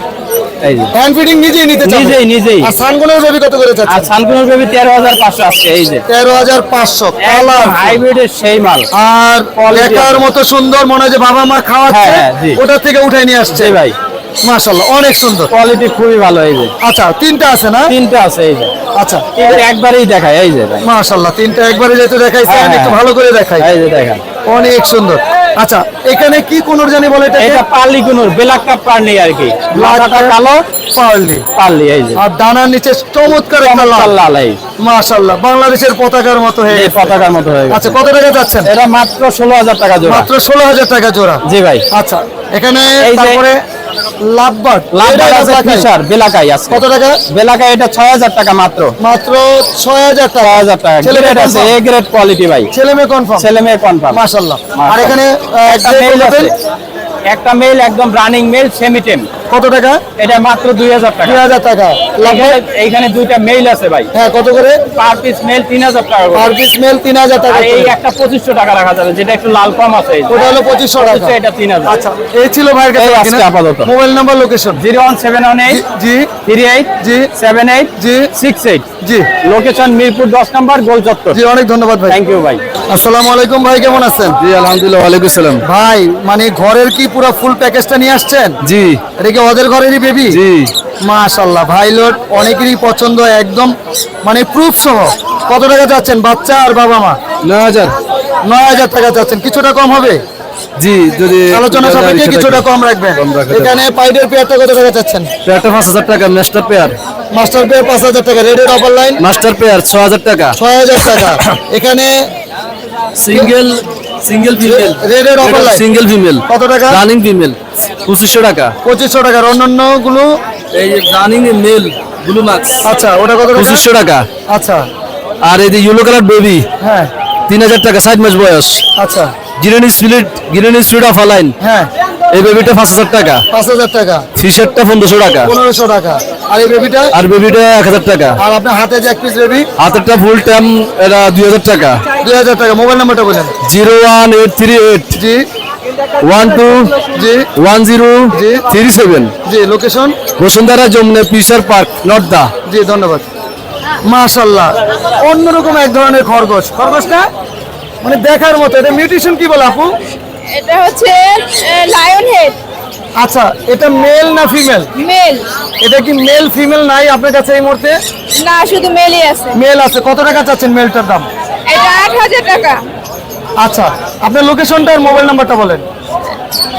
এই যে হ্যান্ড ফিডিং নিজেই নিতে চান? নিজেই। আর সানগুলোর বেবি কত করে আর চাচ্ছেন? সানকুনোর বেবি 13500 আছে। এই যে 13500 কালার। হাইব্রিডের সেই মাল। আর দেখার মতো সুন্দর, মনে হয় যে বাবা মা খাওয়াচ্ছে, হ্যাঁ, জি। ওটা থেকে উঠাই নিয়ে আসছে। জি ভাই, মাশাআল্লাহ, অনেক সুন্দর। কোয়ালিটি খুবই ভালো। এই যে আচ্ছা, তিনটা আছে না? 3টা আছে। এই যে আচ্ছা, এটা একবারেই দেখায়। এই যে ভাই, মাশাআল্লাহ, তিনটা একবারে যেহেতু দেখাইছেন, হ্যাঁ, একটু ভালো করে দেখাই। এই যে দেখেন অনেক সুন্দর। আচ্ছা, এখানে কি কোনর জানি বলে এটা? এটা পার্লি কুনুর, ব্ল্যাক কাপ পার্লি আর কি। মাথাটা কালো, পার্লি। পার্লি। এই যে আর ডানার নিচে চমৎকার একটা লাল। চমৎকার লাল। এই মাশাআল্লাহ, বাংলাদেশের পতাকার মতো হয়ে এই গেছে। পতাকার মতো হয়ে গেছে। আচ্ছা, কত টাকা যাচ্ছেন? এটা মাত্র 16000 টাকা জোড়া। মাত্র 16000 টাকা জোড়া। জি ভাই। আচ্ছা, এখানে এই যে- তারপরে লাভবার্ড। লাভবার্ড আছে ফিশার বেলাকাই আছে। কত টাকা? বেলাকাই এটা 6000 টাকা মাত্র। মাত্র 6000 টাকা। 6000 টাকা। ছেলে গ্রেড মেয়ে আছে, confirm? এ গ্রেড কোয়ালিটি ভাই। ছেলে মেয়ে কনফার্ম? ছেলে মেয়ে কনফার্ম। মাশাআল্লাহ। আর এখানে একটা মেল আছে, একটা মেল একদম রানিং মেল সেমি টেম। কত টাকা? এটা মাত্র 2000 টাকা। 2000 টাকা। এইখানে দুইটা মেল আছে ভাই। হ্যাঁ, কত করে? পার পিস মেল 3000 টাকা করে। পার পিস মেল 3000 টাকা আর এই করে। একটা 2500 টাকা রাখা যাবে, যেটা একটু লাল কম আছে। এই যে। ওটা হলো 2500 টাকা। এটা 3000। আচ্ছা, এই ছিল ভাইয়ের কাছে এই বাকি আজকে না? আপাতত। Mobile number, location? 01718 জি 38 জি 78 জি 68। জি লোকেশন মিরপুর 10 নম্বর গোল চত্বর। জি, অনেক ধন্যবাদ ভাই। থ্যাংক ইউ ভাই। আসসালামু আলাইকুম ভাই, কেমন আছেন? জি আলহামদুলিল্লাহ, ওয়ালাইকুম আসসালাম। ভাই, মানে ঘরের কি পুরো ফুল প্যাকেজটা নিয়ে আসছেন? জি এটা কি ওদের ঘরেরই বেবি? জি মাশাআল্লাহ, ভাই লোড অনেকেরই পছন্দ, একদম মানে প্রুফ সহ। কত টাকা চাচ্ছেন বাচ্চা আর বাবা মা? 9000। 9000 টাকা চাচ্ছেন, কিছুটা কম হবে? জি, যদি আলোচনা সাপেক্ষে কিছুটা কম রাখবেন। কম রাখা যাবে। এখানে পাইডের পেয়ারটা কত টাকা চাচ্ছেন? পেয়ারটা 5000 টাকা। Master pair. মাস্টার পেয়ার 5000 টাকা। রেডের অফার লাইন মাস্টার পেয়ার 6000 টাকা। 6000 টাকা। এখানে সিঙ্গেল ফিমেল। রেডের অফার লাইন সিঙ্গেল ফিমেল। কত টাকা? রানিং ফিমেল 2500 টাকা। 2500 টাকার। অন্যান্য গুলো? এই যে রানিং মেল ব্লু মাক্স আচ্ছা, ওটা কত টাকা? 2500 টাকা। আচ্ছা, আর এই যে ইয়েলো কালার বেবি হ্যাঁ 3000 টাকা, 60 মাস বয়স। আচ্ছা, গিরেনি স্পিড অফ লাইন। হ্যাঁ এই বেবিটা 5000 টাকা। 5000 টাকা। ফিশারটা 1500 টাকা। 1500 টাকা। আর এই বেবিটা? আর বেবিটা 1000 টাকা। আর আপনার হাতে যে এক পিস বেবি? হাতেরটা ফুল টাইম এটা 2000 টাকা। 2000 টাকা। মোবাইল নাম্বারটা বলেন। 01838 জি 12 জি 1037। জি, location? Bashundhara Jamuna future park, Nadda. জি, ধন্যবাদ। মাশাআল্লাহ, অন্যরকম এক ধরনের খরগোশ। খরগোশটা মানে দেখার মতো। এটা মিউটেশন কি বলে আপু? এটা হচ্ছে লায়ন হেড আচ্ছা, এটা মেল না ফিমেল? মেল। এটা কি মেল ফিমেল নাই আপনার কাছে এই মুহূর্তে? না, শুধু মেলই আছে। মেল আছে। কত টাকা চাচ্ছেন মেলটার দাম? এটা 8000 টাকা। আচ্ছা, আপনার লোকেশনটা আর মোবাইল নাম্বারটা বলেন।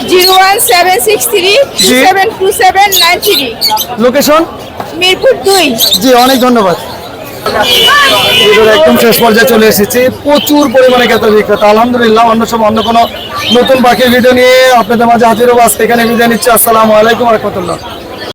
01763 জি। 272793। লোকেশন? মিরপুর 2। জি, অনেক ধন্যবাদ। ভিডিওর একদম শেষ পর্যায়ে চলে এসেছি। প্রচুর পরিমাণে ক্রেতা বিক্রেতা, আলহামদুলিল্লাহ। অন্য সময় অন্য কোনো নতুন পাখির ভিডিও নিয়ে আপনাদের মাঝে হাজির হবো। আজকে এখানে বিদায় নিচ্ছি। আসসালামু আলাইকুম ওয়া রাহমাতুল্লাহ।